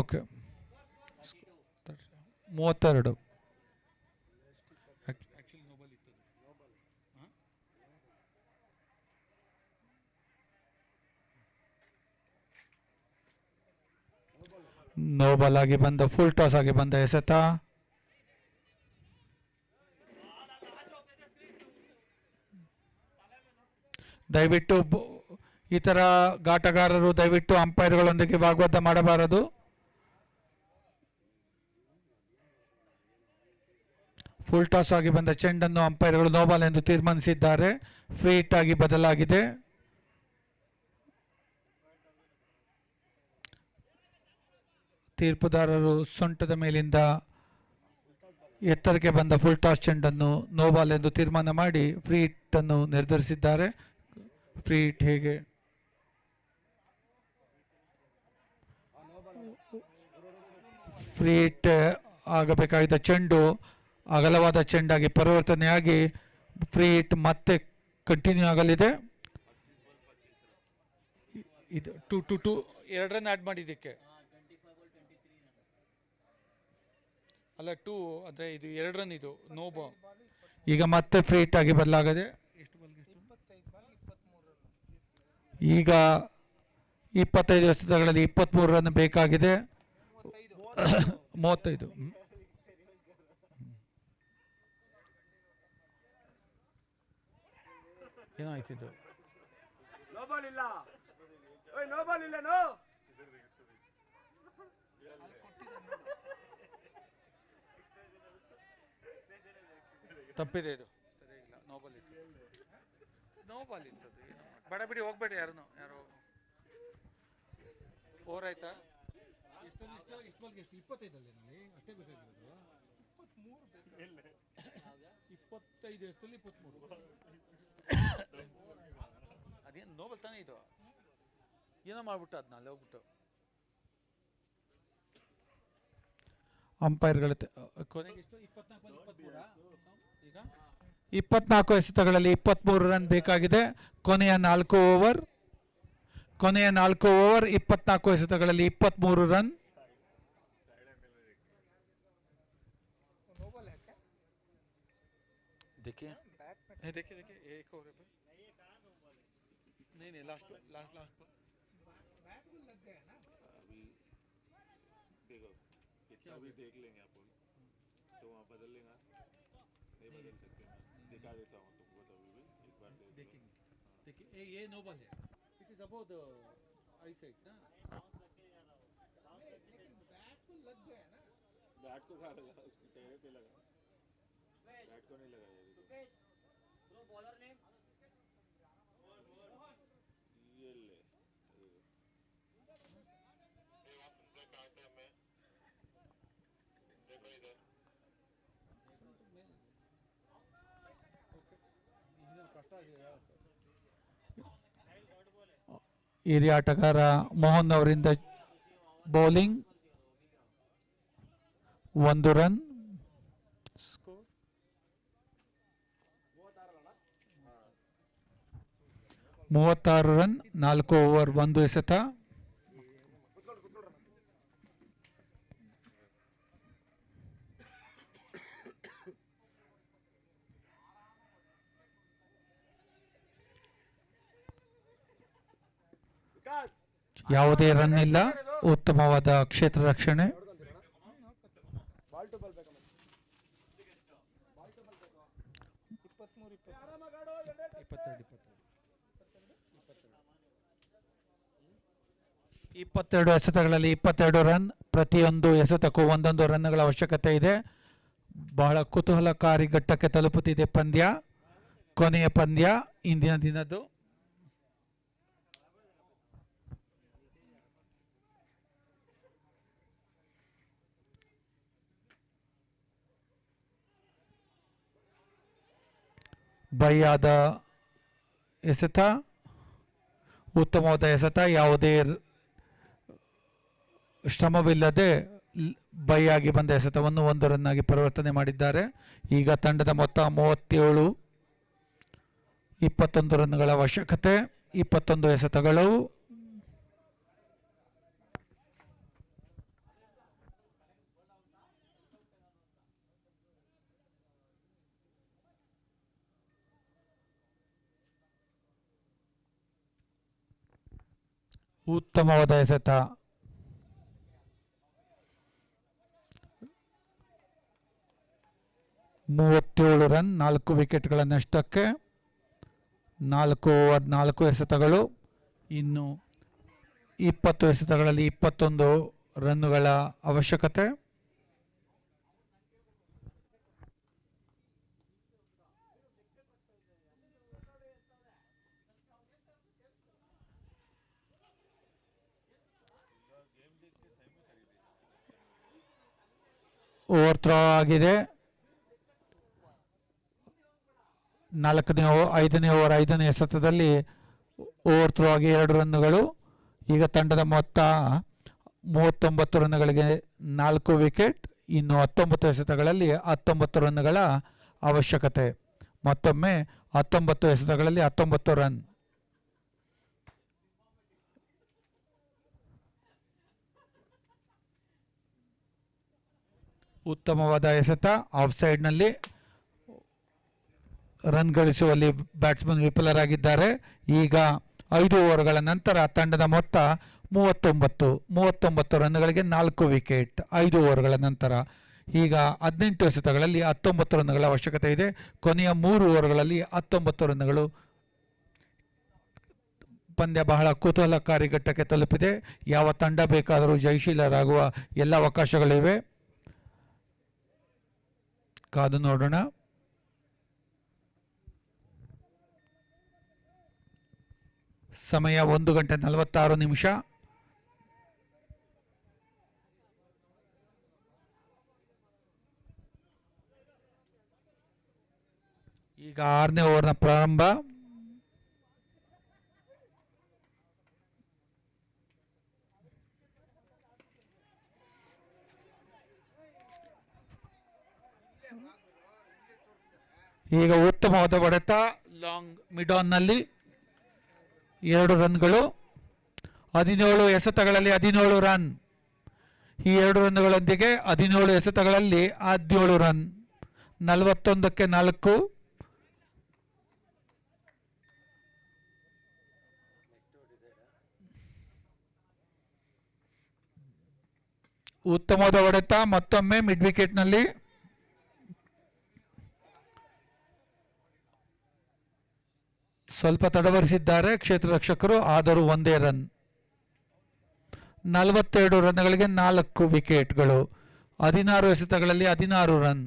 ಓಕೆ, 32. ನೋ ಬಾಲ್ ಆಗಿ ಬಂದ, ಫುಲ್ ಟಾಸ್ ಆಗಿ ಬಂದ ಎಸೆತ. ದಯವಿಟ್ಟು ಈ ಥರ ಗಾಟಗಾರರು ದಯವಿಟ್ಟು ಅಂಪೈರ್ಗಳೊಂದಿಗೆ ವಾಗ್ವಾದ ಮಾಡಬಾರದು. ಫುಲ್ ಟಾಸ್ ಆಗಿ ಬಂದ ಚೆಂಡನ್ನು ಅಂಪೈರ್ಗಳು ನೋಬಾಲ್ ಎಂದು ತೀರ್ಮಾನಿಸಿದ್ದಾರೆ. ಫ್ರೀ ಹಿಟ್ ಆಗಿ ಬದಲಾಗಿದೆ. ತೀರ್ಪುದಾರರು ಸೊಂಟದ ಮೇಲಿಂದ ಎತ್ತರಕ್ಕೆ ಬಂದ ಫುಲ್ ಟಾಸ್ ಚೆಂಡನ್ನು ನೋಬಾಲ್ ಎಂದು ತೀರ್ಮಾನ ಮಾಡಿ ಫ್ರೀ ಹಿಟ್ ಅನ್ನು ನಿರ್ಧರಿಸಿದ್ದಾರೆ. ಫ್ರೀ ಹಿಟ್ ಹೇಗೆ ಫ್ರೀ ಹಿಟ್ ಆಗಬೇಕಾಗಿದ್ದ ಚೆಂಡು ಅಗಲವಾದ ಚೆಂಡಾಗಿ ಪರಿವರ್ತನೆಯಾಗಿ ಫ್ರೀ ಹಿಟ್ ಮತ್ತೆ ಕಂಟಿನ್ಯೂ ಆಗಲಿದೆ. ಇದು 2 2 ರನ್ ಆ್ಯಡ್ ಮಾಡಿದ್ದಕ್ಕೆ ಅಲ್ಲ 2 ಅಂದರೆ ಇದು 2 ರನ್ ಇದು ನೋ ಬಾಲ್. ಈಗ ಮತ್ತೆ ಫ್ರೀ ಹಿಟ್ ಆಗಿ ಬದಲಾಗದೆ. ಈಗ 25 ಎಸೆತಗಳಲ್ಲಿ 23 ರನ್ ಬೇಕಾಗಿದೆ. 35 ಏನಾಯ್ತಿದ್ದು? ನೋ ಬಾಲ್ ಇಲ್ಲ, ನೋ ಬಾಲ್ ಇಲ್ಲ, ನೋ ತಪ್ಪಿದೆ ಇದು, ಸರಿ ಇಲ್ಲ. ನೋಬಾಲ್ ಇತ್ತು, ನೋಬಾಲ್ ಇತ್ತು. ಬೇಡ ಬಿಡಿ, ಹೋಗ್ಬೇಡಿ ಯಾರು ಓವರ್ ಆಯ್ತಾ? ಎಷ್ಟು ಬಾಲ್ಗೆ ಎಷ್ಟು? 25 ಅಲ್ಲಿ ಅಷ್ಟೇ ಬೇಕಾಗಿರೋದು. 25 ಎಷ್ಟಲ್ಲಿ 23 ಅದೇನು ನೋಬಲ್ ತಾನೇ ಇದು? ಏನೋ ಮಾಡ್ಬಿಟ್ಟು ಅದನ್ನ ಅಲ್ಲಿ ಹೋಗ್ಬಿಟ್ಟು ಅಂಪೈರ್ಗಳ ಕೊನೆಗೆ ಎಷ್ಟು? 24 ಎಸೆತಗಳಲ್ಲಿ 23 ರನ್ ಬೇಕಾಗಿದೆ. ಕೊನೆಯ 4 ಓವರ್ 24 ಎಸೆತಗಳಲ್ಲಿ 23 ರನ್. देखिए एक ओवर पे नहीं लास्ट पर अभी देख लेंगे अपन, तो वहाँ बदल लेंगे, नहीं बदल सकते, दिखा देता हूँ तुमको, तो अभी भी एक बार देखेंगे. देखिए ये नो बॉल है. It is about the I side ना. बैट को कहाँ लगा? उसके चेहरे पे लगा, बैट को नहीं लगा. ये ले ಹಿರಿಯ ಆಟಗಾರ ಮೋಹನ್ ಅವರಿಂದ bowling 1 run. Score 36 run, 4 over 1 ಎಸೆತ. ಯಾವುದೇ ರನ್ ಇಲ್ಲ. ಉತ್ತಮವಾದ ಕ್ಷೇತ್ರ ರಕ್ಷಣೆ. ಬಾಲ್ ಟು ಬಾಲ್ ಬೇಕಾ? 22 ಎಸೆತಗಳಲ್ಲಿ 22 ರನ್. ಪ್ರತಿಯೊಂದು ಎಸೆತಕ್ಕೂ 1 ರನ್ಗಳ ಅವಶ್ಯಕತೆ ಇದೆ. ಬಹಳ ಕುತೂಹಲಕಾರಿ ಘಟ್ಟಕ್ಕೆ ತಲುಪುತ್ತಿದೆ ಪಂದ್ಯ. ಕೊನೆಯ ಪಂದ್ಯ ಇಂದಿನ ದಿನದ್ದು. ಬೈಯಾದ ಎಸೆತ, ಉತ್ತಮವಾದ ಎಸೆತ. ಯಾವುದೇ ಶ್ರಮವಿಲ್ಲದೆ ಬೈಯಾಗಿ ಬಂದ ಎಸೆತವನ್ನು 1 ರನ್ ಆಗಿ ಪರಿವರ್ತನೆ ಮಾಡಿದ್ದಾರೆ. ಈಗ ತಂಡದ ಮೊತ್ತ 37, 21 ರನ್ಗಳ ಅವಶ್ಯಕತೆ, 21 ಎಸೆತಗಳು. ಉತ್ತಮವಾದ ಎಸೆತ. ಮೂವತ್ತೇಳು ರನ್, 4 ವಿಕೆಟ್ಗಳ ನಷ್ಟಕ್ಕೆ. 4 ಓವರ್ 4 ಎಸೆತಗಳು. ಇನ್ನು 20 ಎಸೆತಗಳಲ್ಲಿ 21 ರನ್ನುಗಳ ಅವಶ್ಯಕತೆ. ಓವರ್ ಥ್ರೋ ಆಗಿದೆ. 5ನೇ ಓವರ್ 5ನೇ ಎಸೆತದಲ್ಲಿ ಓವರ್ ಥ್ರೋ ಆಗಿ 2 ರನ್ನುಗಳು. ಈಗ ತಂಡದ ಮೊತ್ತ 39 ರನ್ನುಗಳಿಗೆ 4 ವಿಕೆಟ್. ಇನ್ನು 19 ಎಸೆತಗಳಲ್ಲಿ 19 ರನ್ನುಗಳ ಅವಶ್ಯಕತೆ. ಮತ್ತೊಮ್ಮೆ 19 ಎಸೆತಗಳಲ್ಲಿ 19 ರನ್. ಉತ್ತಮವಾದ ಎಸೆತ. ಆಫ್ ಸೈಡ್ನಲ್ಲಿ ರನ್ ಗಳಿಸುವಲ್ಲಿ ಬ್ಯಾಟ್ಸ್ಮನ್ ವಿಫಲರಾಗಿದ್ದಾರೆ. ಈಗ 5 ಓವರ್ಗಳ ನಂತರ ತಂಡದ ಮೊತ್ತ 39 ರನ್ನುಗಳಿಗೆ 4 ವಿಕೆಟ್. 5 ಓವರ್ಗಳ ನಂತರ ಈಗ 18 ಎಸೆತಗಳಲ್ಲಿ 19 ರನ್ನುಗಳ ಅವಶ್ಯಕತೆ ಇದೆ. ಕೊನೆಯ 3 ಓವರ್ಗಳಲ್ಲಿ 19 ರನ್ನುಗಳು. ಪಂದ್ಯ ಬಹಳ ಕುತೂಹಲಕಾರಿ ಘಟ್ಟಕ್ಕೆ ತಲುಪಿದೆ. ಯಾವ ತಂಡ ಬೇಕಾದರೂ ಜಯಶೀಲರಾಗುವ ಎಲ್ಲ ಅವಕಾಶಗಳಿವೆ. ಕಾದು ನೋಡೋಣ. ಸಮಯ 1:46. ಈಗ 6ನೇ ಓವರ್ನ ಪ್ರಾರಂಭ. ಈಗ ಉತ್ತಮವಾದ ಹೊಡೆತ ಲಾಂಗ್ ಮಿಡ್ ಆನ್ನಲ್ಲಿ 2 ರನ್ಗಳು. 17 ಎಸೆತಗಳಲ್ಲಿ 17 ರನ್. ಈ 2 ರನ್ಗಳೊಂದಿಗೆ 17 ಎಸೆತಗಳಲ್ಲಿ 17 ರನ್. 41ಕ್ಕೆ 4. ಉತ್ತಮವಾದ ಹೊಡೆತ ಮತ್ತೊಮ್ಮೆ ಮಿಡ್ ವಿಕೆಟ್ನಲ್ಲಿ. ಸ್ವಲ್ಪ ತಡವರಿಸಿದ್ದಾರೆ ಕ್ಷೇತ್ರ ರಕ್ಷಕರು, ಆದರೂ ಒಂದೇ ರನ್. 42 ರನ್ಗಳಿಗೆ 4 ವಿಕೆಟ್ಗಳು. 16 ಎಸೆತಗಳಲ್ಲಿ 16 ರನ್.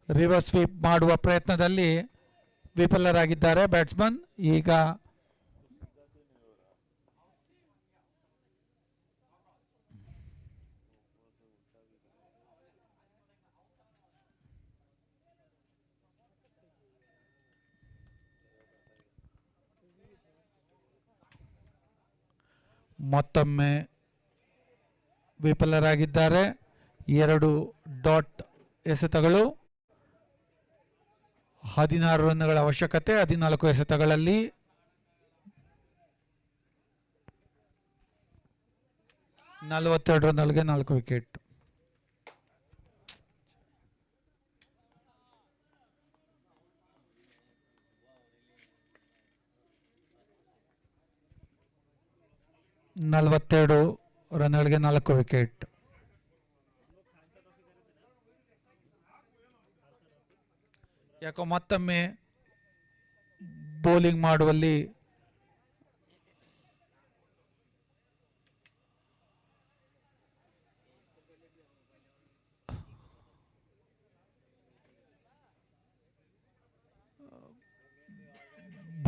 ರಿವರ್ಸ್ ಸ್ವೀಪ್ ಮಾಡುವ ಪ್ರಯತ್ನದಲ್ಲಿ ವಿಫಲರಾಗಿದ್ದಾರೆ ಬ್ಯಾಟ್ಸ್ಮನ್. ಈಗ ಮತ್ತೊಮ್ಮೆ ವಿಫಲರಾಗಿದ್ದಾರೆ. 2 ಡಾಟ್ ಎಸೆತಗಳು. 16 ರನ್ನುಗಳ ಅವಶ್ಯಕತೆ. 14 ಎಸೆತಗಳಲ್ಲಿ 42 ರನ್ಗಳಿಗೆ 4 ವಿಕೆಟ್. ರನ್ಗಳಿಗೆ 4 ವಿಕೆಟ್. ಯಾಕೋ ಮತ್ತೊಮ್ಮೆ ಬೌಲಿಂಗ್ ಮಾಡುವಲ್ಲಿ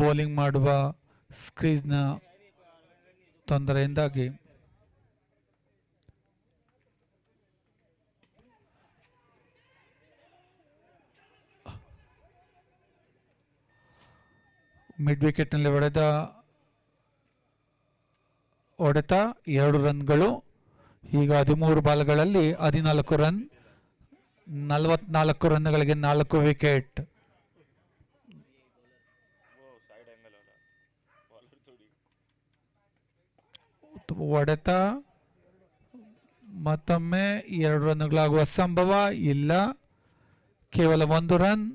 ಬೌಲಿಂಗ್ ಮಾಡುವ ಸ್ಕ್ರೀಸ್ನ ತೊಂದರೆಯಿಂದಾಗಿ ಮಿಡ್ ವಿಕೆಟ್ನಲ್ಲಿ ಹೊಡೆತ 2 ರನ್ಗಳು. ಈಗ 13 ಬಾಲ್ಗಳಲ್ಲಿ 14 ರನ್. 44 ರನ್ಗಳಿಗೆ 4 ವಿಕೆಟ್. ಹೊಡೆತ ಮತ್ತೊಮ್ಮೆ 2 ರನ್ಗಳಾಗುವ ಸಂಭವ ಇಲ್ಲ. ಕೇವಲ 1 ರನ್.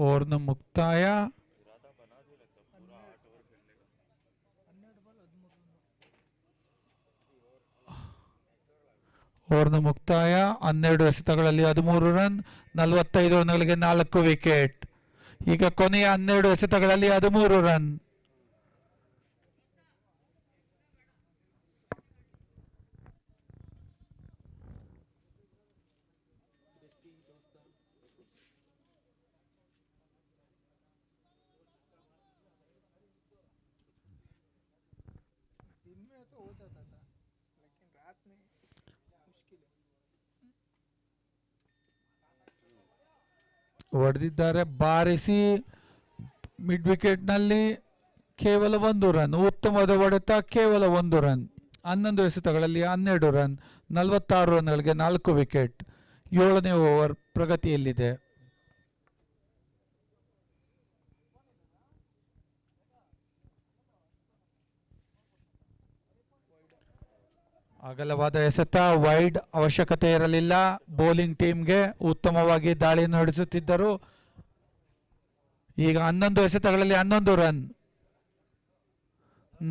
ಓವರ್ನ ಮುಕ್ತಾಯ. ಓವರ್ನ ಮುಕ್ತಾಯ. 12 ಎಸೆತಗಳಲ್ಲಿ 13 ರನ್. 45 ರನ್ಗಳಿಗೆ 4 ವಿಕೆಟ್. ಈಗ ಕೊನೆಯ 12 ಎಸೆತಗಳಲ್ಲಿ 13 ರನ್. ಹೊಡೆದಿದ್ದಾರೆ, ಬಾರಿಸಿ ಮಿಡ್ ವಿಕೆಟ್ನಲ್ಲಿ ಕೇವಲ 1 ರನ್. ಉತ್ತಮವಾದ ಹೊಡೆತ, ಕೇವಲ 1 ರನ್. 11 ಎಸೆತಗಳಲ್ಲಿ 12 ರನ್, 46 ರನ್ಗಳಿಗೆ 4 ವಿಕೆಟ್. 7ನೇ ಓವರ್ ಪ್ರಗತಿಯಲ್ಲಿದೆ. ಅಗಲವಾದ ಎಸೆತ, ವೈಡ್ ಅವಶ್ಯಕತೆ ಇರಲಿಲ್ಲ. ಬೌಲಿಂಗ್ ಟೀಮ್ಗೆ ಉತ್ತಮವಾಗಿ ದಾಳಿಯನ್ನು ನಡೆಸುತ್ತಿದ್ದರು. ಈಗ 11 ಎಸೆತಗಳಲ್ಲಿ 11 ರನ್,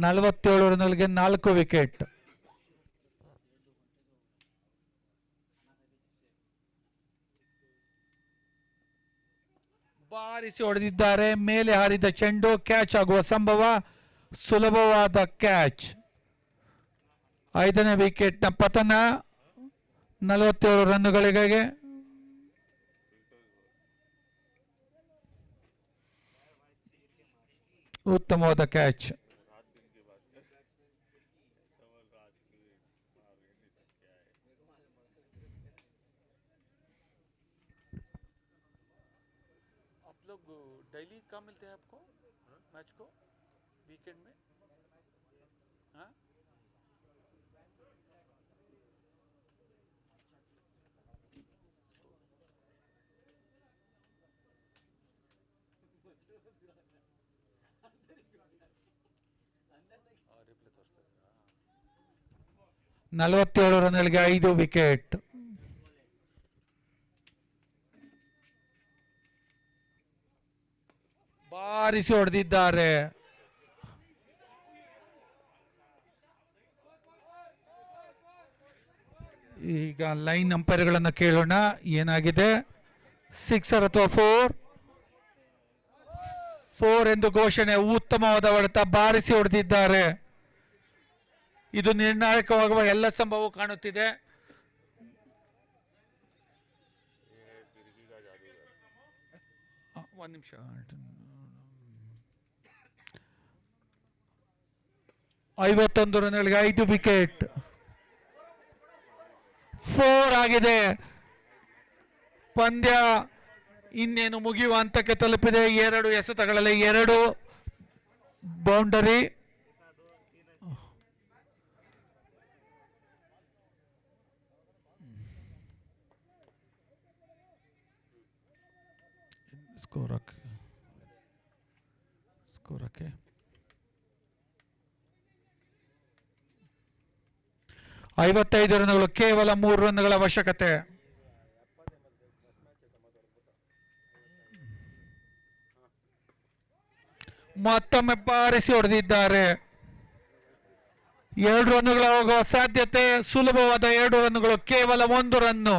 47 ರನ್ಗಳಿಗೆ 4 ವಿಕೆಟ್. ಬಾರಿಸಿ ಹೊಡೆದಿದ್ದಾರೆ, ಮೇಲೆ ಹಾರಿದ ಚೆಂಡು ಕ್ಯಾಚ್ ಆಗುವ ಸಂಭವ. ಸುಲಭವಾದ ಕ್ಯಾಚ್. 5ನೇ ವಿಕೆಟ್ನ ಪತನ. 47 ರನ್ನುಗಳಿಗೆ. ಉತ್ತಮವಾದ ಕ್ಯಾಚ್. आप लोग डेली कहाँ मिलते हैं आपको मैच को वीकेंड में? हाँ? ನಲವತ್ತೇಳು ರನ್ಗಳಿಗೆ 5 ವಿಕೆಟ್. ಬಾರಿಸಿ ಹೊಡೆದಿದ್ದಾರೆ. ಈಗ ಲೈನ್ ಅಂಪೈರ್ಗಳನ್ನು ಕೇಳೋಣ, ಏನಾಗಿದೆ? 6 ಅಥವಾ 4 ಎಂದು ಘೋಷಣೆ. ಉತ್ತಮವಾದ ಹೊಡೆತ, ಬಾರಿಸಿ ಹೊಡೆದಿದ್ದಾರೆ. ಇದು ನಿರ್ಣಾಯಕವಾಗುವ ಎಲ್ಲ ಸಂಭವವು ಕಾಣುತ್ತಿದೆ. ಒಂದು ನಿಮಿಷ. 51 ರನ್ಗಳಿಗೆ 5 ವಿಕೆಟ್. 4 ಆಗಿದೆ. ಪಂದ್ಯ ಇನ್ನೇನು ಮುಗಿಯುವ ಹಂತಕ್ಕೆ ತಲುಪಿದೆ. 2 ಎಸೆತಗಳಲ್ಲಿ 2 ಬೌಂಡರಿ. ಸ್ಕೋರ್ 55 ರನ್ಗಳು, ಕೇವಲ 3 ರನ್ಗಳ ಅವಶ್ಯಕತೆ. ಮತ್ತೊಮ್ಮೆ ಬಾರಿಸಿ ಹೊಡೆದಿದ್ದಾರೆ. 2 ರನ್ನುಗಳ ಹೋಗುವ ಸಾಧ್ಯತೆ. ಸುಲಭವಾದ 2 ರನ್ನುಗಳು, ಕೇವಲ 1 ರನ್ನು.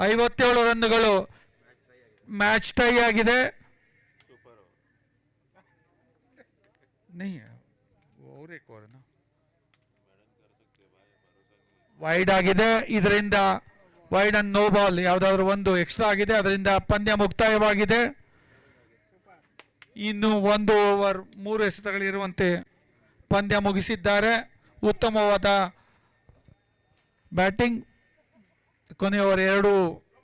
57 ರನ್ನುಗಳು. ಮ್ಯಾಚ್ ಟೈ ಆಗಿದೆ. ವೈಡ್ ಆಗಿದೆ. ಇದರಿಂದ ವೈಡ್ ಅಂಡ್ ನೋ ಬಾಲ್ ಯಾವುದಾದ್ರೂ ಒಂದು ಎಕ್ಸ್ಟ್ರಾ ಆಗಿದೆ. ಅದರಿಂದ ಪಂದ್ಯ ಮುಕ್ತಾಯವಾಗಿದೆ. ಇನ್ನು 1 ಓವರ್ 3 ಎಸೆತಗಳಿರುವಂತೆ ಪಂದ್ಯ ಮುಗಿಸಿದ್ದಾರೆ. ಉತ್ತಮವಾದ ಬ್ಯಾಟಿಂಗ್. ಕೊನೆಯ ಓವರ್ 2